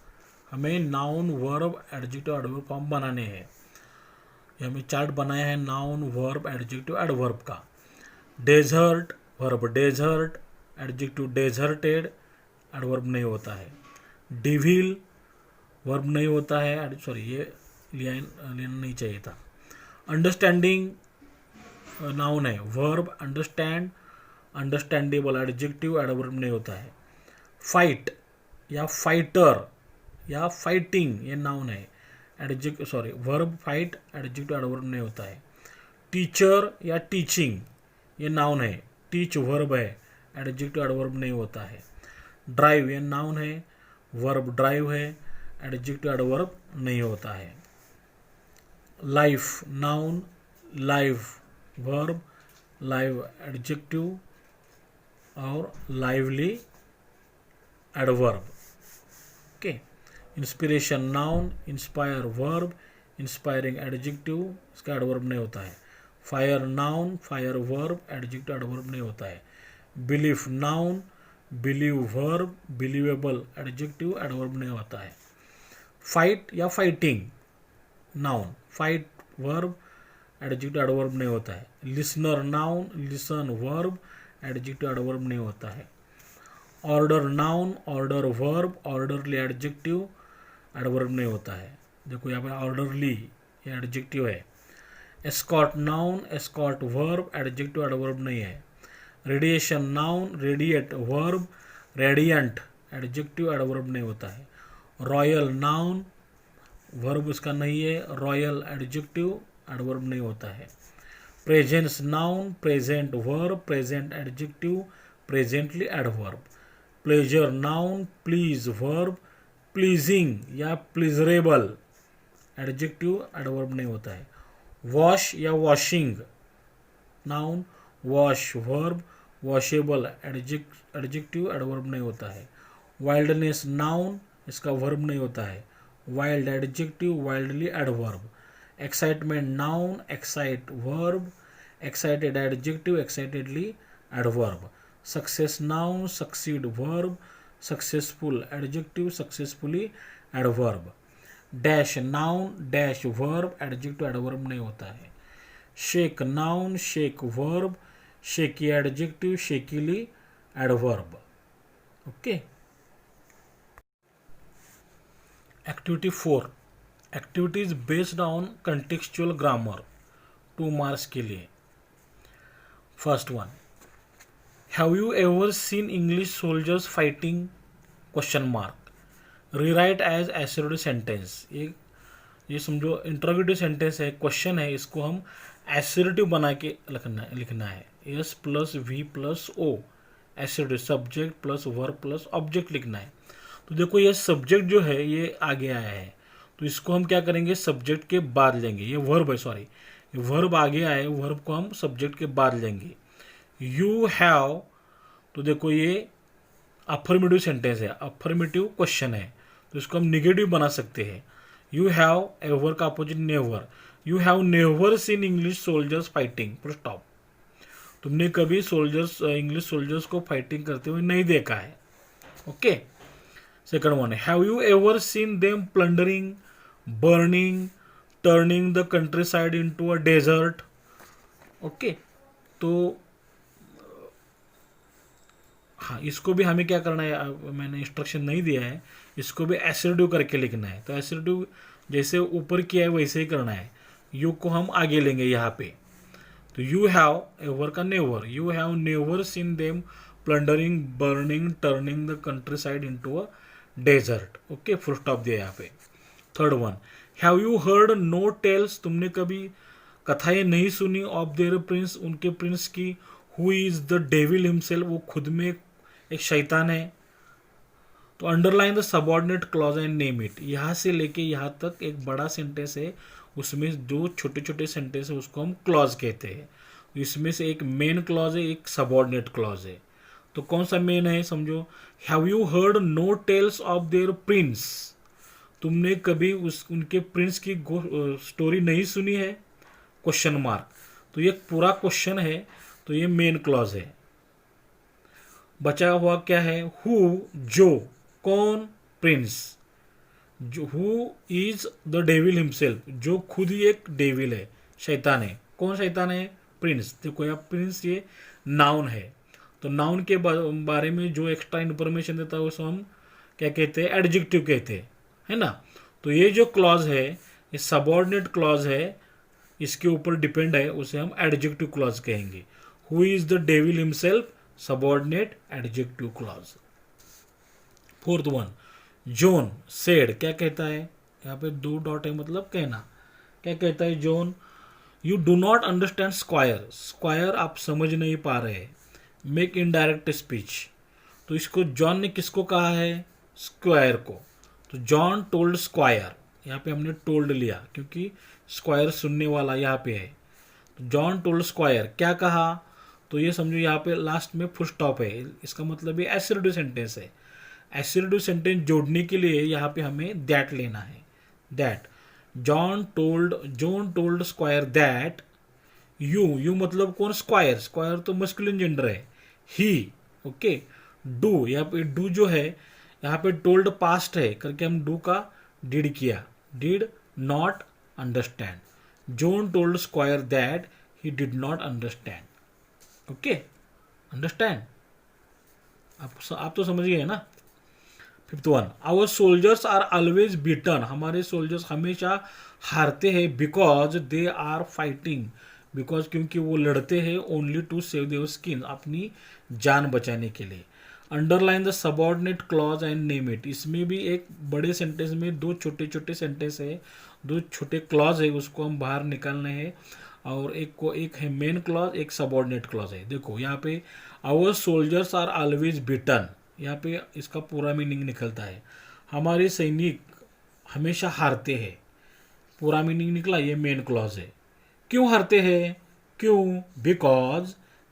हमें noun verb adjective adverb form बनाने हैं। ये हमें चार्ट बनाया है नाउन वर्ब एडजेक्टिव एडवर्ब का। Desert verb desert, adjective deserted, adverb नहीं होता है। डिविल वर्ब नहीं होता है, सॉरी ये लेना नहीं चाहिए था। अंडरस्टैंडिंग नाउन है, verb understand, understandable adjective adverb नहीं होता है। फाइट या फाइटर या फाइटिंग ये नाउन है, adjective sorry verb fight, adjective adverb नहीं होता है। टीचर या टीचिंग ये नाउन है, टीच वर्ब है, एडजेक्टिव एडवर्ब नहीं होता है। ड्राइव ये नाउन है, वर्ब ड्राइव है, एडजेक्टिव एडवर्ब नहीं होता है। Life noun, live verb, live adjective और lively adverb. Okay. Inspiration noun, inspire verb, inspiring adjective, इसका एडवर्ब नहीं होता है। Fire noun, fire verb, adjective adverb नहीं होता है। Belief noun, believe verb, believable adjective adverb नहीं होता है। फाइट या fighting noun, fight verb, adjective adverb नहीं होता है। Listener noun, listen verb, adjective adverb नहीं होता है। Order noun, order verb, orderly adjective adverb नहीं होता है। देखो यहाँ पर ऑर्डरली ये एडजेक्टिव है। Escort noun, escort verb, adjective adverb नहीं है। Radiation noun, radiate verb, radiant adjective adverb नहीं होता है। रॉयल नाउन, वर्ब उसका नहीं है, रॉयल एडजेक्टिव एडवर्ब नहीं होता है। Presence noun, present verb, present adjective, presently adverb. Pleasure noun, please verb, pleasing या प्लीजरेबल एडजेक्टिव एडवर्ब नहीं होता है। वॉश या washing noun, wash verb, washable adjective adverb नहीं होता है। वाइल्डनेस नाउन, इसका वर्ब नहीं होता है, wild adjective, wildly adverb. Excitement noun, excite verb, excited adjective, excitedly adverb. Success noun, succeed verb, successful adjective, successfully adverb. Dash noun, dash verb, adjective adverb नहीं होता है। Shake noun, shake verb, shaky adjective, shakily adverb. Okay. Activity 4, activities based on contextual grammar, 2 marks के लिए। First one, have you ever seen English soldiers fighting question mark, rewrite as assertive sentence. ये समझो इंटरोगेटिव सेंटेंस है, क्वेश्चन है, इसको हम एसर्टिव बना के लिखना है। S plus V plus O, assertive, subject plus verb plus object लिखना है। तो देखो ये सब्जेक्ट जो है ये आगे आया है, तो इसको हम क्या करेंगे, सब्जेक्ट के बाद लेंगे। ये वर्ब है, सॉरी ये वर्ब आगे आया है, वर्ब को हम सब्जेक्ट के बाद लेंगे। यू हैव, तो देखो ये अफर्मेटिव सेंटेंस है, अफर्मेटिव क्वेश्चन है, तो इसको हम निगेटिव बना सकते हैं। यू हैव, एवर का opposite never, you have never seen English soldiers fighting, full stop. तुमने कभी सोल्जर्स, इंग्लिश सोल्जर्स को फाइटिंग करते हुए नहीं देखा है। Okay. Second one, have you ever seen them plundering, burning, turning the country side into a desert. Okay. तो हाँ, इसको भी हमें क्या करना है, मैंने इंस्ट्रक्शन नहीं दिया है, इसको भी एसर्टिव करके लिखना है। तो एसर्टिव जैसे ऊपर किया है वैसे ही करना है। यू को हम आगे लेंगे यहाँ पे, तो यू हैव, एवर का never, you have never seen them plundering, burning, turning the country side into a desert. Okay, full stop दिया यहाँ पे। Third one, have you heard no tales, तुमने कभी कथाएं नहीं सुनी, ऑफ देयर प्रिंस, उनके प्रिंस की, who is the devil himself, वो खुद में एक शैतान है। तो underline the subordinate clause and name it, यहाँ से लेके यहाँ तक एक बड़ा सेंटेंस है, उसमें जो छोटे छोटे सेंटेंस है उसको हम क्लॉज कहते हैं। इसमें से एक मेन क्लॉज है, एक सबऑर्डिनेट क्लॉज है। तो कौन सा मेन है समझो, have you heard no tales of their prince, तुमने कभी उनके प्रिंस की स्टोरी नहीं सुनी है। क्वेश्चन मार्क, तो ये पूरा क्वेश्चन है, तो ये मेन क्लॉज है। बचा हुआ क्या है, हु जो, कौन, प्रिंस, जो who is the devil himself, जो खुद ही एक डेविल है, शैतान है। कौन शैतान है, प्रिंस। देखो यहाँ प्रिंस ये नाउन है, तो नाउन के बारे में जो एक्स्ट्रा इन्फॉर्मेशन देता है उसको हम क्या कहते हैं, एडजेक्टिव कहते हैं, है ना। तो ये जो क्लॉज है ये सबऑर्डिनेट क्लॉज है, इसके ऊपर डिपेंड है, उसे हम एडजेक्टिव क्लॉज कहेंगे। Who is the devil himself, subordinate adjective clause. Fourth one, John said, क्या कहता है, यहाँ पे 2 डॉट है मतलब कहना। क्या कहता है John, you do not understand square, square आप समझ नहीं पा रहे। मेक इनडायरेक्ट स्पीच, तो इसको जॉन ने किसको कहा है, स्क्वायर को। तो जॉन टोल्ड स्क्वायर, यहाँ पे हमने टोल्ड लिया क्योंकि स्क्वायर सुनने वाला यहाँ पे है। तो जॉन टोल्ड स्क्वायर, क्या कहा, तो ये समझो यहाँ पे लास्ट में फुल स्टॉप है, इसका मतलब ये एसर्टिव सेंटेंस है। एसर्टिव सेंटेंस जोड़ने के लिए यहाँ पे हमें दैट लेना है। That John told Squire that you मतलब कौन, स्क्वायर, स्क्वायर तो मस्कुलिन जेंडर है। ही, ओके। डू, यहाँ पे डू जो है, यहाँ पे टोल्ड पास्ट है करके हम डू का डिड किया, did not understand. John told Squire that he did not understand. Okay, understand, आप तो समझ गए ना। Fifth one, our soldiers are always beaten, हमारे सोल्जर्स हमेशा हारते हैं। Because they are fighting, because क्योंकि वो लड़ते हैं, only to save their skin, अपनी जान बचाने के लिए। Underline the subordinate clause and name it, इसमें भी एक बड़े सेंटेंस में 2 छोटे छोटे सेंटेंस है, 2 छोटे क्लॉज है, उसको हम बाहर निकालने हैं। और एक है मेन क्लॉज, एक सबऑर्डिनेट क्लॉज है। देखो यहाँ पे our soldiers are always beaten, यहाँ पे इसका पूरा मीनिंग निकलता है, हमारे सैनिक हमेशा हारते हैं। पूरा मीनिंग निकला, ये मेन क्लॉज है। क्यों हारते हैं, क्यों,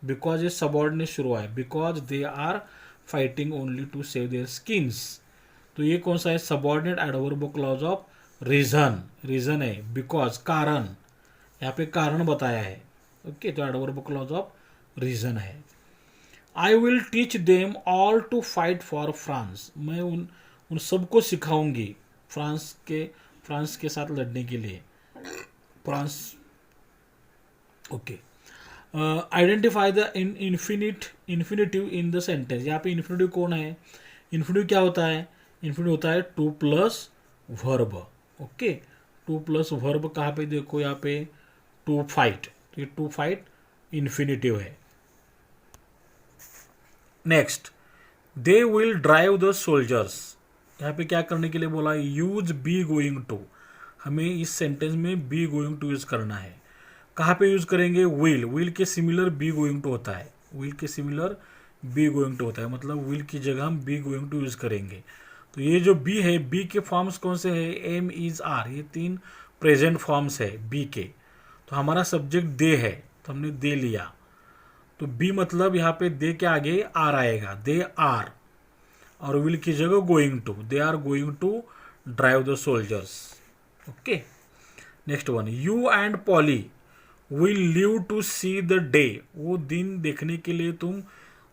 बिकॉज ये सबऑर्डिनेट शुरू हुआ है, because they are fighting only to save their skins. तो ये कौन सा है, subordinate adverb clause of reason, reason है, बिकॉज कारण, यहाँ पे कारण बताया है। ओके, तो एडवर्ब क्लॉज ऑफ रीजन है। I will teach them all to fight for France, मैं उन सबको सिखाऊंगी फ्रांस के साथ लड़ने के लिए, France. Okay, identify the infinitive in the sentence, यहाँ पे इन्फिनिटिव कौन है, इन्फिनिटिव क्या होता है, इन्फिनिटिव होता है 2 plus verb. Okay, 2 plus verb कहाँ पे, देखो यहाँ पे टू फाइट, तो ये टू फाइट इन्फिनिटिव है। Next, they will drive the soldiers, यहाँ पे क्या करने के लिए बोला, यूज बी गोइंग टू, हमें इस सेंटेंस में बी गोइंग टू यूज करना है। कहाँ पे यूज करेंगे, विल के सिमिलर बी गोइंग टू होता है, विल के सिमिलर बी गोइंग टू होता है, मतलब विल की जगह हम बी गोइंग टू यूज करेंगे। तो ये जो बी है, बी के फॉर्म्स कौन से है, एम, इज, आर, ये 3 प्रेजेंट फॉर्म्स है बी के। तो हमारा सब्जेक्ट दे है, तो हमने दे लिया, तो बी मतलब यहाँ पे दे के आगे आर आएगा, दे आर, और विल की जगह going to, they are going to drive the soldiers. Okay, next one, you and Polly will live to see the day, वो दिन देखने के लिए तुम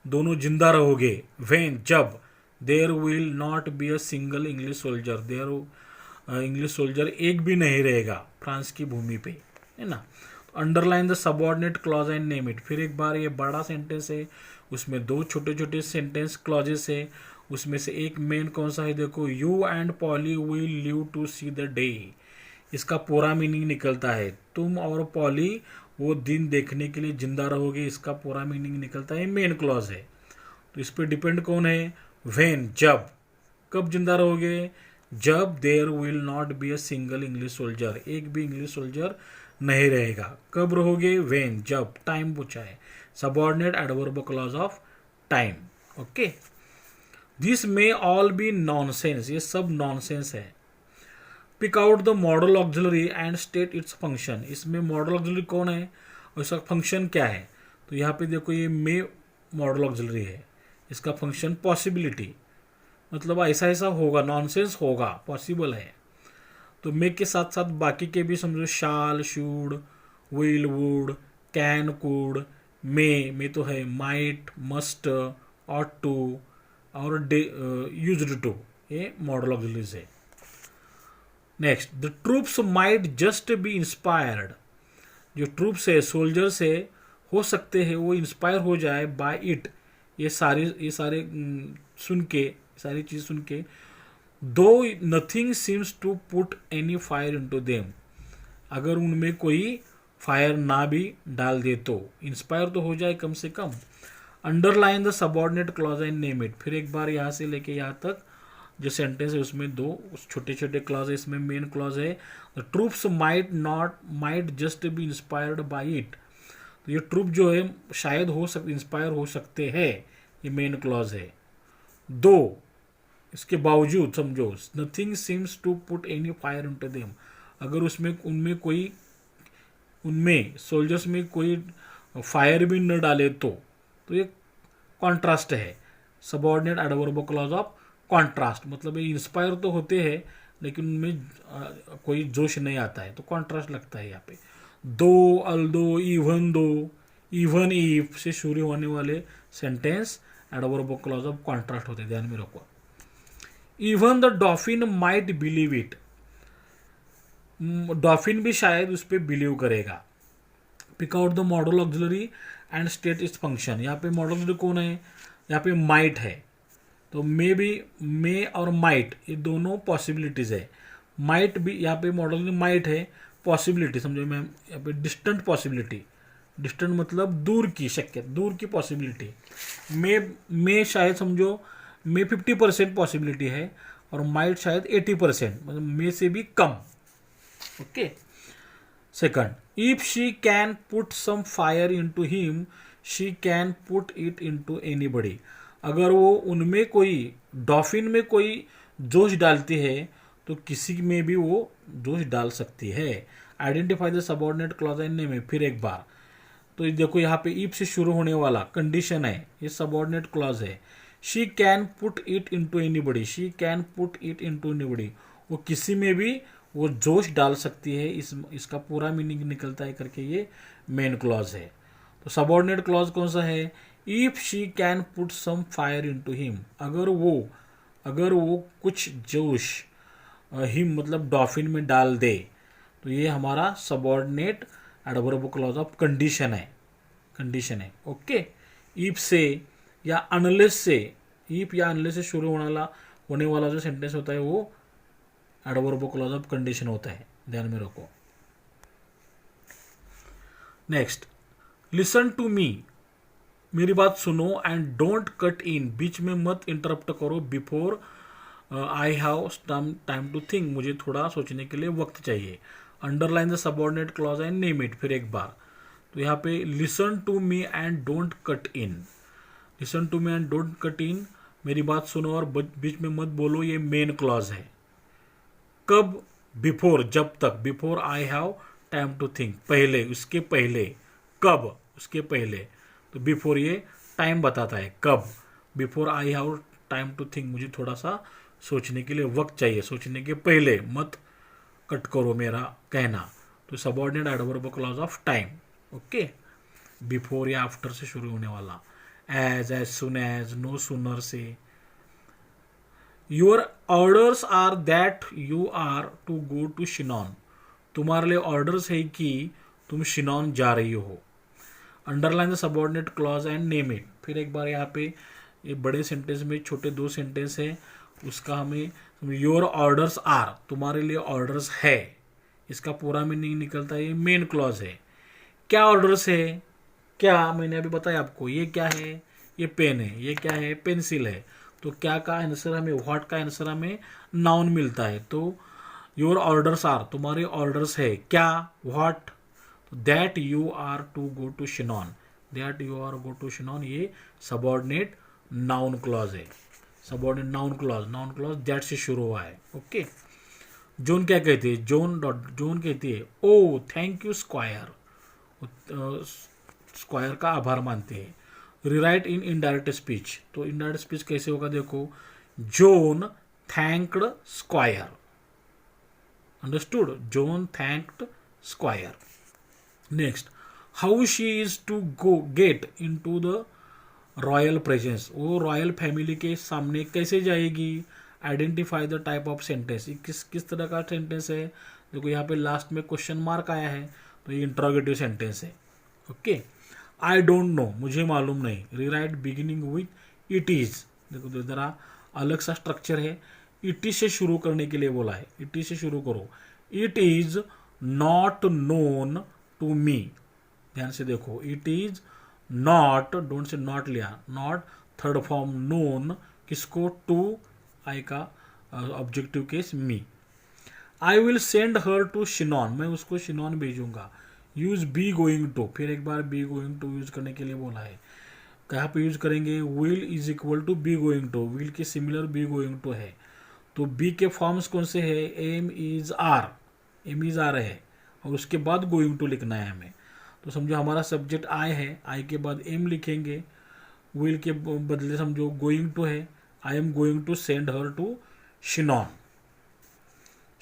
दोनों जिंदा रहोगे। व्हेन, जब, there will not be a single English soldier, there English soldier एक भी नहीं रहेगा फ्रांस की भूमि पे, है ना। Underline the subordinate clause and name it, फिर एक बार ये बड़ा सेंटेंस है, उसमें 2 छोटे छोटे सेंटेंस क्लॉजेस है, उसमें से एक मेन कौन सा है, देखो, you and Polly will live to see the day, इसका पूरा मीनिंग निकलता है, तुम और पॉली वो दिन देखने के लिए जिंदा रहोगे, इसका पूरा मीनिंग निकलता है, मेन क्लॉज है। तो इस पर डिपेंड कौन है, व्हेन, जब, कब जिंदा रहोगे, जब there will not be a single English soldier, एक भी इंग्लिश सोल्जर नहीं रहेगा। कब रहोगे, व्हेन, जब, टाइम पूछा है, subordinate adverb clause of time. Okay, this may all be nonsense, ये सब नॉनसेंस है। Pick out the modal auxiliary and state its function, इसमें मॉडल ऑक्सिलरी कौन है और इसका फंक्शन क्या है। तो यहाँ पे देखो, ये मे मॉडल ऑक्सिलरी है, इसका फंक्शन पॉसिबिलिटी, मतलब ऐसा ऐसा होगा, नॉनसेंस होगा, पॉसिबल है। तो मे के साथ साथ बाकी के भी समझो, shall, should, will, would, can, could, may तो है, माइट, मस्ट, ऑट टू और यूज्ड टू, ये मॉडल ऑक्सिलरीज है. Next, the troops might just be inspired. जो ट्रूप्स है, सोल्जर्स है, हो सकते हैं वो इंस्पायर हो जाए बाय इट, ये सारे सुन के, सारी चीज़ सुन के. Though nothing seems to put any fire into them. अगर उनमें कोई फायर ना भी डाल दे तो इंस्पायर तो हो जाए कम से कम. Underline the subordinate clause and name it. फिर एक बार यहाँ से लेके यहाँ तक जो सेंटेंस है उसमें दो छोटे छोटे क्लॉज है, इसमें मेन क्लॉज है the troops might just be inspired by it. तो ये ट्रूप जो है शायद इंस्पायर हो सकते हैं, ये मेन क्लॉज है. दो, इसके बावजूद समझो, nothing seems to put any fire into them. अगर उनमें सोल्जर्स में कोई फायर भी न डाले तो ये कॉन्ट्रास्ट है. Subordinate adverb clause of contrast, मतलब ये इंस्पायर तो होते हैं लेकिन उनमें कोई जोश नहीं आता है, तो कॉन्ट्रास्ट लगता है यहाँ पे. दो, अल्दो, इवन इफ से शुरू होने वाले sentence adverb clause of contrast होते हैं, ध्यान में रखो. Even the Dauphin might believe it. Dauphin भी शायद उस पर बिलीव करेगा. Pick out the modal auxiliary and state its function. यहाँ पे मॉडल ऑक्सिलरी कौन है, यहाँ पे माइट है, तो मे और माइट ये दोनों पॉसिबिलिटीज है. माइट भी यहाँ पे मॉडल ऑक्सिलरी माइट है, पॉसिबिलिटी समझो मैम, यहाँ पे डिस्टेंट पॉसिबिलिटी, डिस्टेंट मतलब दूर की शक्यता, दूर की पॉसिबिलिटी. मे शायद समझो मे 50% पॉसिबिलिटी है और माइट शायद 80%, मतलब मे से भी कम. Okay. Second, if she can put some fire into him she can put it into anybody. अगर वो उनमें कोई डॉफिन में कोई जोश डालती है तो किसी में भी वो जोश डाल सकती है. Identify the subordinate clause and name. फिर एक बार तो देखो यहाँ पे इफ से शुरू होने वाला कंडीशन है, ये सबऑर्डिनेट क्लॉज है. She can put it into anybody, she can put it into anybody, वो किसी में भी वो जोश डाल सकती है, इसका पूरा मीनिंग निकलता है करके ये मेन क्लॉज है. तो सबऑर्डिनेट क्लॉज कौन सा है, if she can put some fire into him. अगर वो कुछ जोश हिम मतलब डॉफिन में डाल दे, तो ये हमारा subordinate adverb clause of condition है. ओके. इफ से या अनलेस से, इफ या अनलेस से शुरू होने वाला जो सेंटेंस होता है वो एडवर्ब क्लॉज ऑफ कंडीशन होता है, ध्यान में रखो. Next, listen to me. मेरी बात सुनो एंड डोंट कट इन. बीच में मत इंटरप्ट करो. Before I have time to think. मुझे थोड़ा सोचने के लिए वक्त चाहिए. Underline the subordinate clause and name it. फिर एक बार तो यहाँ पे listen to me and don't cut in. Listen to me and don't cut in, मेरी बात सुनो और बीच में मत बोलो, ये मेन क्लॉज है. कब, बिफोर, जब तक. Before I have time to think, पहले, उसके पहले. कब, उसके पहले. तो बिफोर ये टाइम बताता है कब. Before I have time to think, मुझे थोड़ा सा सोचने के लिए वक्त चाहिए, सोचने के पहले मत कट करो मेरा कहना. तो subordinate adverb clause of time. Okay. Before या आफ्टर से शुरू होने वाला. As soon as, no sooner से. Your orders are that you are to go to Chinon. तुम्हारे लिए ऑर्डर्स है कि तुम शिनॉन जा रही हो. Underline the subordinate clause and name it. फिर एक बार यहाँ पे ये बड़े सेंटेंस में छोटे दो सेंटेंस है, उसका हमें योर ऑर्डर्स आर, तुम्हारे लिए ऑर्डर्स है, इसका पूरा मीनिंग निकलता है, ये मेन क्लॉज है. क्या ऑर्डर्स है, क्या मैंने अभी बताया आपको, ये क्या है, ये पेन है, ये क्या है, पेंसिल है. तो क्या का आंसर हमें, व्हाट का आंसर हमें नाउन मिलता है. तो योर ऑर्डर्स आर, तुम्हारे ऑर्डर्स है क्या, what, that you are to go to Shannon. That you are go to शिनॉन, ये सबऑर्डिनेट नाउन क्लॉज है. सबऑर्डिनेट नाउन क्लॉज दैट से शुरू हुआ है. ओके. जोन क्या कहती है, जोन कहती है oh thank you square, Squire का आभार मानते हैं. Rewrite in indirect speech. तो इनडायरेक्ट स्पीच कैसे होगा, देखो, Joan thanked Squire. Understood. Joan thanked Squire. Next, how she is to go get in to the royal presence, वो रॉयल फैमिली के सामने कैसे जाएगी। Identify the type of sentence, ये किस किस तरह का सेंटेंस है। देखो यहाँ पे लास्ट में क्वेश्चन मार्क आया है, तो ये इंट्रोगेटिव सेंटेंस है। ओके, आई डोंट नो, मुझे मालूम नहीं। Rewrite beginning with it is, देखो जरा अलग सा स्ट्रक्चर है। इट इज से शुरू करने के लिए बोला है, इट इज से शुरू करो। It is not known to me, ध्यान से देखो, it is not, don't say not लिया, नॉट थर्ड फॉर्म नोन, किसको, टू, आई का objective case me. I will send her to शिनॉन, मैं उसको शिनॉन भेजूंगा। यूज बी गोइंग टू, फिर एक बार बी गोइंग टू यूज करने के लिए बोला है। कहाँ पे यूज करेंगे, will is equal to be going to, will के सिमिलर बी गोइंग टू है, तो बी के फॉर्म्स कौन से है, am is are, am is are है, और उसके बाद गोइंग टू लिखना है हमें। तो समझो हमारा सब्जेक्ट आई है, आई के बाद एम लिखेंगे, विल के बदले समझो गोइंग टू है, I am going to send her to Shannon.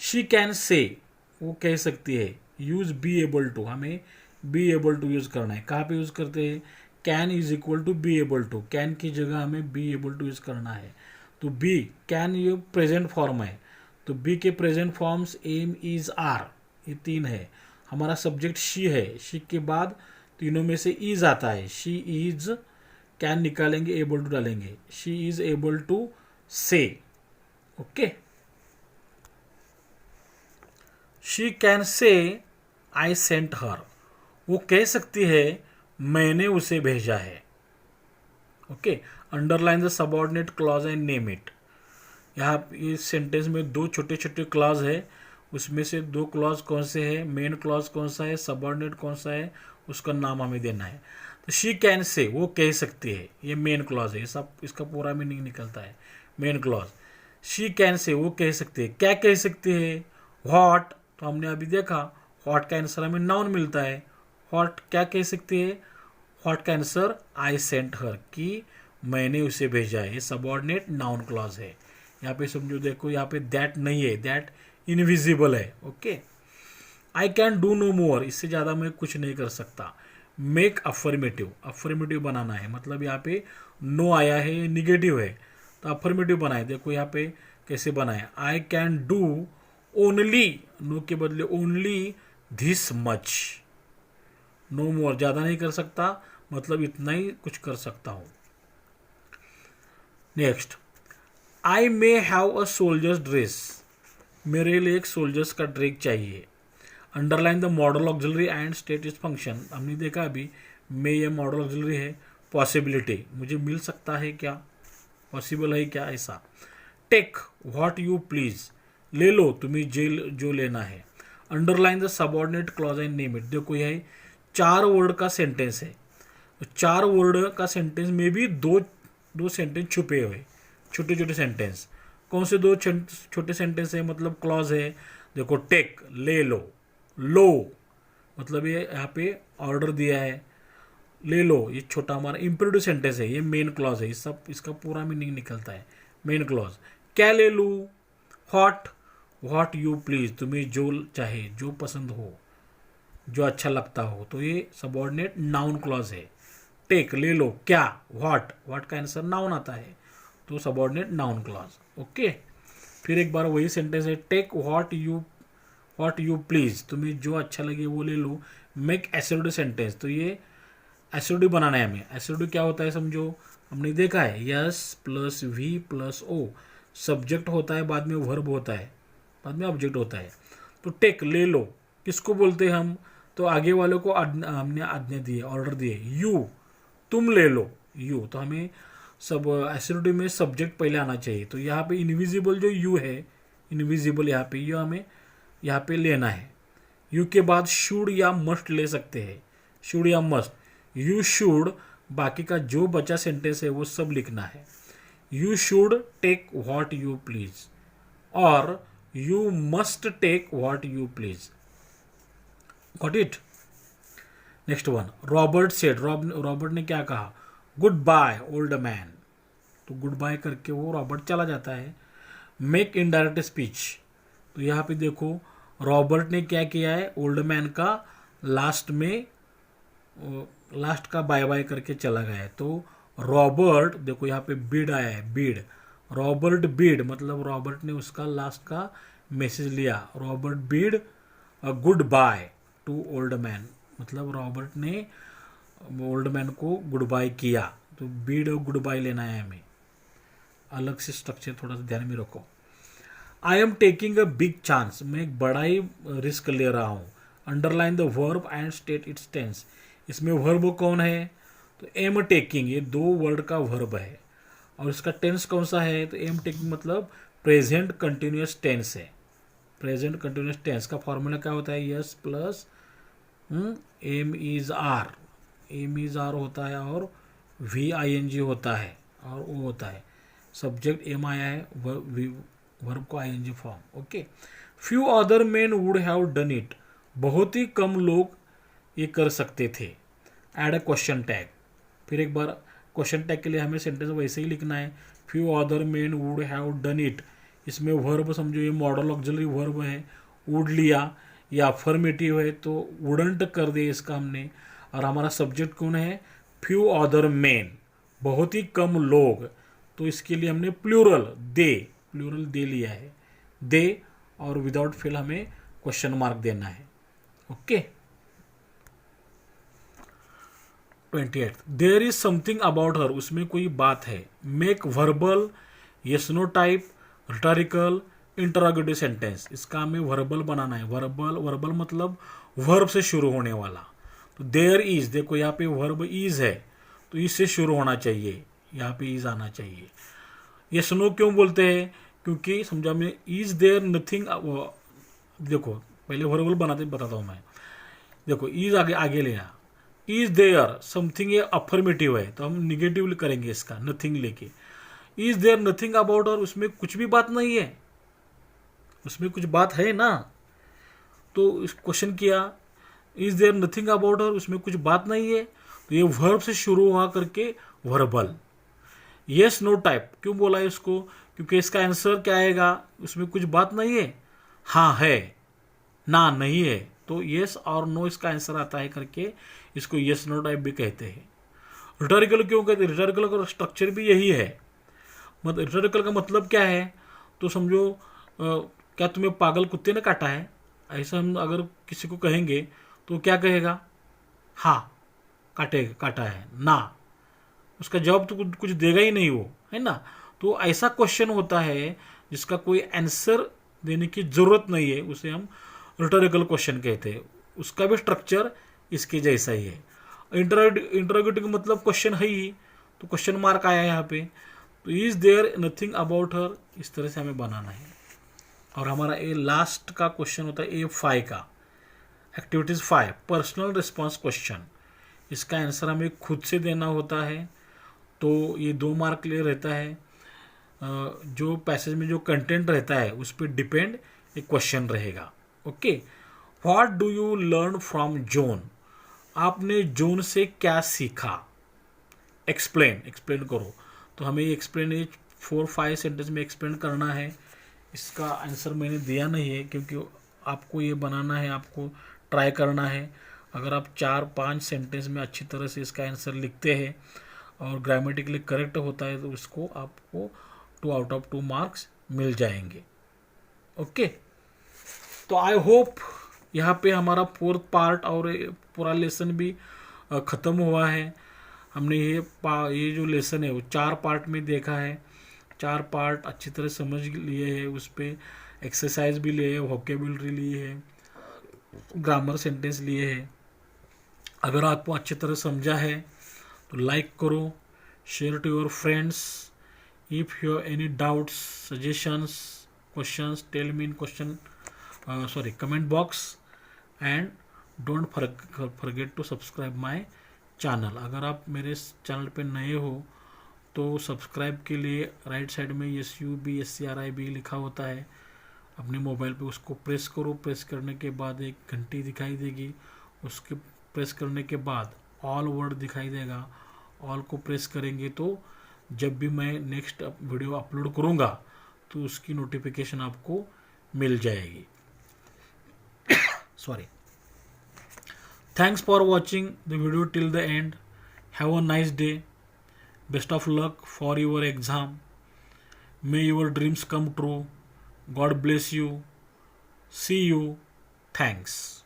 She can say, वो कह सकती है। यूज बी एबल टू, हमें बी एबल टू यूज करना है। कहाँ पे यूज करते हैं, can is equal to be able to, can की जगह हमें बी एबल टू यूज करना है। तो बी, कैन ये प्रेजेंट फॉर्म है, तो बी के present forms am is are, ये तीन है। हमारा सब्जेक्ट शी है, शी के बाद तीनों में से इज आता है, शी इज, कैन निकालेंगे, एबल टू डालेंगे, शी इज एबल टू से। ओके, शी कैन से आई सेंट हर, वो कह सकती है मैंने उसे भेजा है। Okay, underline the subordinate clause and name it. यहाँ इस सेंटेंस में दो छोटे छोटे क्लॉज है, उसमें से दो क्लॉज कौन से है, मेन क्लॉज कौन सा है, सबऑर्डिनेट कौन सा है, उसका नाम हमें देना है। तो शी कैन से, वो कह सकती है, ये मेन क्लॉज है, सब इसका पूरा मीनिंग निकलता है main clause. She can say, वो कह सकती है, क्या कह सकती है, व्हाट, तो हमने अभी देखा व्हाट का आंसर हमें नाउन मिलता है। व्हाट क्या कह सकती है, व्हाट का आंसर आई सेंट हर, कि मैंने उसे भेजा है, ये सबऑर्डिनेट नाउन क्लॉज है। यहाँ पे समझो, देखो यहाँ पे दैट नहीं है, दैट इनविजिबल है। Okay, I can do no more, इससे ज़्यादा मैं कुछ नहीं कर सकता। मेक अफर्मेटिव, अफर्मेटिव बनाना है, मतलब यहाँ पे नो आया है, निगेटिव है, तो अफर्मेटिव बनाए। देखो यहाँ पे कैसे बनाए, I can do only, no के बदले only this much, no more, ज़्यादा नहीं कर सकता, मतलब इतना ही कुछ कर सकता हूँ। Next, I may have a soldiers dress, मेरे लिए एक सोल्जर्स का ड्रेस चाहिए। Underline the modal auxiliary and state is function, हमने देखा अभी मे ये मॉडल ऑक्सिलरी है, पॉसिबिलिटी, मुझे मिल सकता है क्या, पॉसिबल है क्या, ऐसा। टेक व्हाट यू प्लीज, ले लो तुम्हें जेल जो लेना है। Underline the subordinate clause and name it, देखो यह 4 वर्ड का सेंटेंस है, 4 वर्ड का सेंटेंस में भी दो सेंटेंस छुपे हुए, छोटे छोटे सेंटेंस। कौन से दो छोटे सेंटेंस है, मतलब क्लॉज है। देखो टेक, ले लो, लो मतलब ये यहाँ पे ऑर्डर दिया है, ले लो, ये छोटा हमारा इंपेरेटिव सेंटेंस है, ये मेन क्लॉज है, सब इसका पूरा मीनिंग निकलता है मेन क्लॉज। क्या ले लूँ, व्हाट यू प्लीज, तुम्हें जो चाहे, जो पसंद हो, जो अच्छा लगता हो, तो ये सबऑर्डिनेट नाउन क्लॉज है। टेक ले लो, क्या, व्हाट का आंसर नाउन आता है, तो सबऑर्डिनेट नाउन क्लॉज। ओके, फिर एक बार वही सेंटेंस है, टेक व्हाट यू प्लीज, तुम्हें जो अच्छा लगे वो ले लो। मेक एसोडी सेंटेंस, तो ये एसोडी बनाना है हमें। एसोडी क्या होता है समझो, हमने देखा है, S plus V plus O, subject होता है, बाद में वर्ब होता है, बाद में ऑब्जेक्ट होता है। तो टेक ले लो, किसको बोलते हैं हम, तो आगे वालों को हमने आज्ञा दी है, ऑर्डर दिए। यू, तुम ले लो, यू, तो हमें सब एसोडी में सब्जेक्ट पहले आना चाहिए। तो यहाँ पे इनविजिबल जो यू है, इनविजिबल यहाँ पे, यू हमें यहाँ पे लेना है। यू के बाद शुड या मस्ट ले सकते हैं, शुड या मस्ट, यू शुड, बाकी का जो बचा सेंटेंस है वो सब लिखना है। You should take what you please, और you must take what you please. Got it. Next one, Robert said, Robert ने क्या कहा, गुड बाय ओल्ड मैन, तो गुड बाय करके वो रॉबर्ट चला जाता है। मेक इनडायरेक्ट स्पीच, तो यहाँ पे देखो रॉबर्ट ने क्या किया है, ओल्ड मैन का लास्ट में लास्ट का बाय बाय करके चला गया है। तो रॉबर्ट, देखो यहाँ पे बीड आया है, बीड, रॉबर्ट बीड मतलब रॉबर्ट ने उसका लास्ट का मैसेज लिया। Robert Beed a good by two old man, मतलब रॉबर्ट ने ओल्ड मैन को गुड बाय किया। तो बीड और गुड बाय लेना है हमें, अलग से स्ट्रक्चर थोड़ा सा ध्यान में रखो। I am taking a big chance, मैं एक बड़ा ही रिस्क ले रहा हूँ। Underline the verb and state its tense, इसमें वर्ब कौन है? तो एम टेकिंग, ये दो वर्ड का वर्ब है और इसका टेंस कौन सा है? तो एम टेकिंग मतलब प्रेजेंट कंटिन्यूस टेंस है। प्रेजेंट कंटिन्यूस टेंस का फॉर्मूला क्या होता है? S plus am is are, am is are होता है और वी आई एन जी होता है और ओ होता है। सब्जेक्ट एम आया है, वर्ब को I N G form. Okay, few other man would have done it, बहुत ही कम लोग ये कर सकते थे। एड अ क्वेश्चन टैग, फिर एक बार क्वेश्चन टैग के लिए हमें सेंटेंस वैसे ही लिखना है, few other man would have done it. इसमें वर्ब समझो ये मॉडल ऑक्सिलरी वर्ब है, वुड लिया, या अफर्मेटिव है तो वुडंट कर दिया इसका हमने। और हमारा सब्जेक्ट कौन है? फ्यू अदर मैन, बहुत ही कम लोग, तो इसके लिए हमने प्लूरल दे, प्लूरल दे लिया है, दे, और विदाउट फिल हमें क्वेश्चन मार्क देना है। Okay, 28 there is something about her, उसमें कोई बात है। Make verbal, yes no type, rhetorical, interrogative sentence, इसका हमें वर्बल बनाना है। वर्बल, वर्बल मतलब वर्ब से शुरू होने वाला। तो देयर इज, देखो यहाँ पे वर्ब इज है तो इससे शुरू होना चाहिए, यहाँ पे इज आना चाहिए। यस नो क्यों बोलते हैं? क्योंकि समझा मैं, इज देयर नथिंग, देखो पहले वर्बल बनाते बताता हूँ मैं। देखो इज आगे आगे लेना, इज देयर समथिंग, ये अफर्मेटिव है तो हम निगेटिव करेंगे इसका, नथिंग लेके। Is there nothing about her, उसमें कुछ भी बात नहीं है, उसमें कुछ बात है ना। तो इस क्वेश्चन किया, is there nothing about her, उसमें कुछ बात नहीं है, तो ये वर्ब से शुरू हुआ करके वर्बल। यस नो टाइप क्यों बोला है इसको? क्योंकि इसका आंसर क्या आएगा? उसमें कुछ बात नहीं है, हाँ है, ना नहीं है, तो यस और नो इसका आंसर आता है करके इसको यस नो टाइप भी कहते हैं। रिटोरिकल क्यों कहते हैं? रिटोरिकल का स्ट्रक्चर भी यही है। मतलब रिटोरिकल का मतलब क्या है? तो समझो क्या तुम्हें पागल कुत्ते ने काटा है, ऐसा हम अगर किसी को कहेंगे तो क्या कहेगा? हाँ काटा है ना, उसका जवाब तो कुछ देगा ही नहीं वो, है ना। तो ऐसा क्वेश्चन होता है जिसका कोई आंसर देने की जरूरत नहीं है, उसे हम रिटोरिकल क्वेश्चन कहते हैं। उसका भी स्ट्रक्चर इसके जैसा ही है। इंटरोगेटिव का मतलब क्वेश्चन है ही, तो क्वेश्चन मार्क आया यहाँ पे। तो is there nothing about her, इस तरह से हमें बनाना है। और हमारा ये लास्ट का क्वेश्चन होता है A5 का, एक्टिविटीज 5, पर्सनल रिस्पॉन्स क्वेश्चन। इसका आंसर हमें खुद से देना होता है, तो ये 2 मार्क के लिए रहता है। जो पैसेज में जो कंटेंट रहता है उस पर डिपेंड एक क्वेश्चन रहेगा। Okay, what do you learn from John, आपने जॉन से क्या सीखा? एक्सप्लेन करो। तो हमें एक्सप्लेन 4-5 सेंटेंस में एक्सप्लेन करना है। इसका आंसर मैंने दिया नहीं है क्योंकि आपको ये बनाना है, आपको ट्राई करना है। अगर आप 4-5 सेंटेंस में अच्छी तरह से इसका आंसर लिखते हैं और ग्रामेटिकली करेक्ट होता है तो इसको आपको 2 आउट ऑफ 2 मार्क्स मिल जाएंगे। ओके, तो आई होप यहाँ पे हमारा 4th पार्ट और पूरा लेसन भी ख़त्म हुआ है। हमने ये जो लेसन है वो 4 पार्ट में देखा है, 4 पार्ट अच्छी तरह समझ लिए हैं, उस पर एक्सरसाइज भी लिए है, वोकेबुलरी लिए है, ग्रामर सेंटेंस लिए है। अगर आपको अच्छी तरह समझा है तो लाइक करो, share to your friends. If you have any doubts, suggestions, questions, tell me in comment box and don't forget to subscribe my channel. अगर आप मेरे चैनल पे नए हो तो सब्सक्राइब के लिए राइट साइड में SUBSCRIB लिखा होता है, अपने मोबाइल पे उसको प्रेस करो। प्रेस करने के बाद एक घंटी दिखाई देगी, उसके प्रेस करने के बाद ऑल वर्ड दिखाई देगा। ऑल को प्रेस करेंगे तो जब भी मैं नेक्स्ट वीडियो अपलोड करूँगा तो उसकी नोटिफिकेशन आपको मिल जाएगी। Sorry. Thanks for watching the video till the end. Have a nice day. Best of luck for your exam. May your dreams come true. God bless you. See you. Thanks.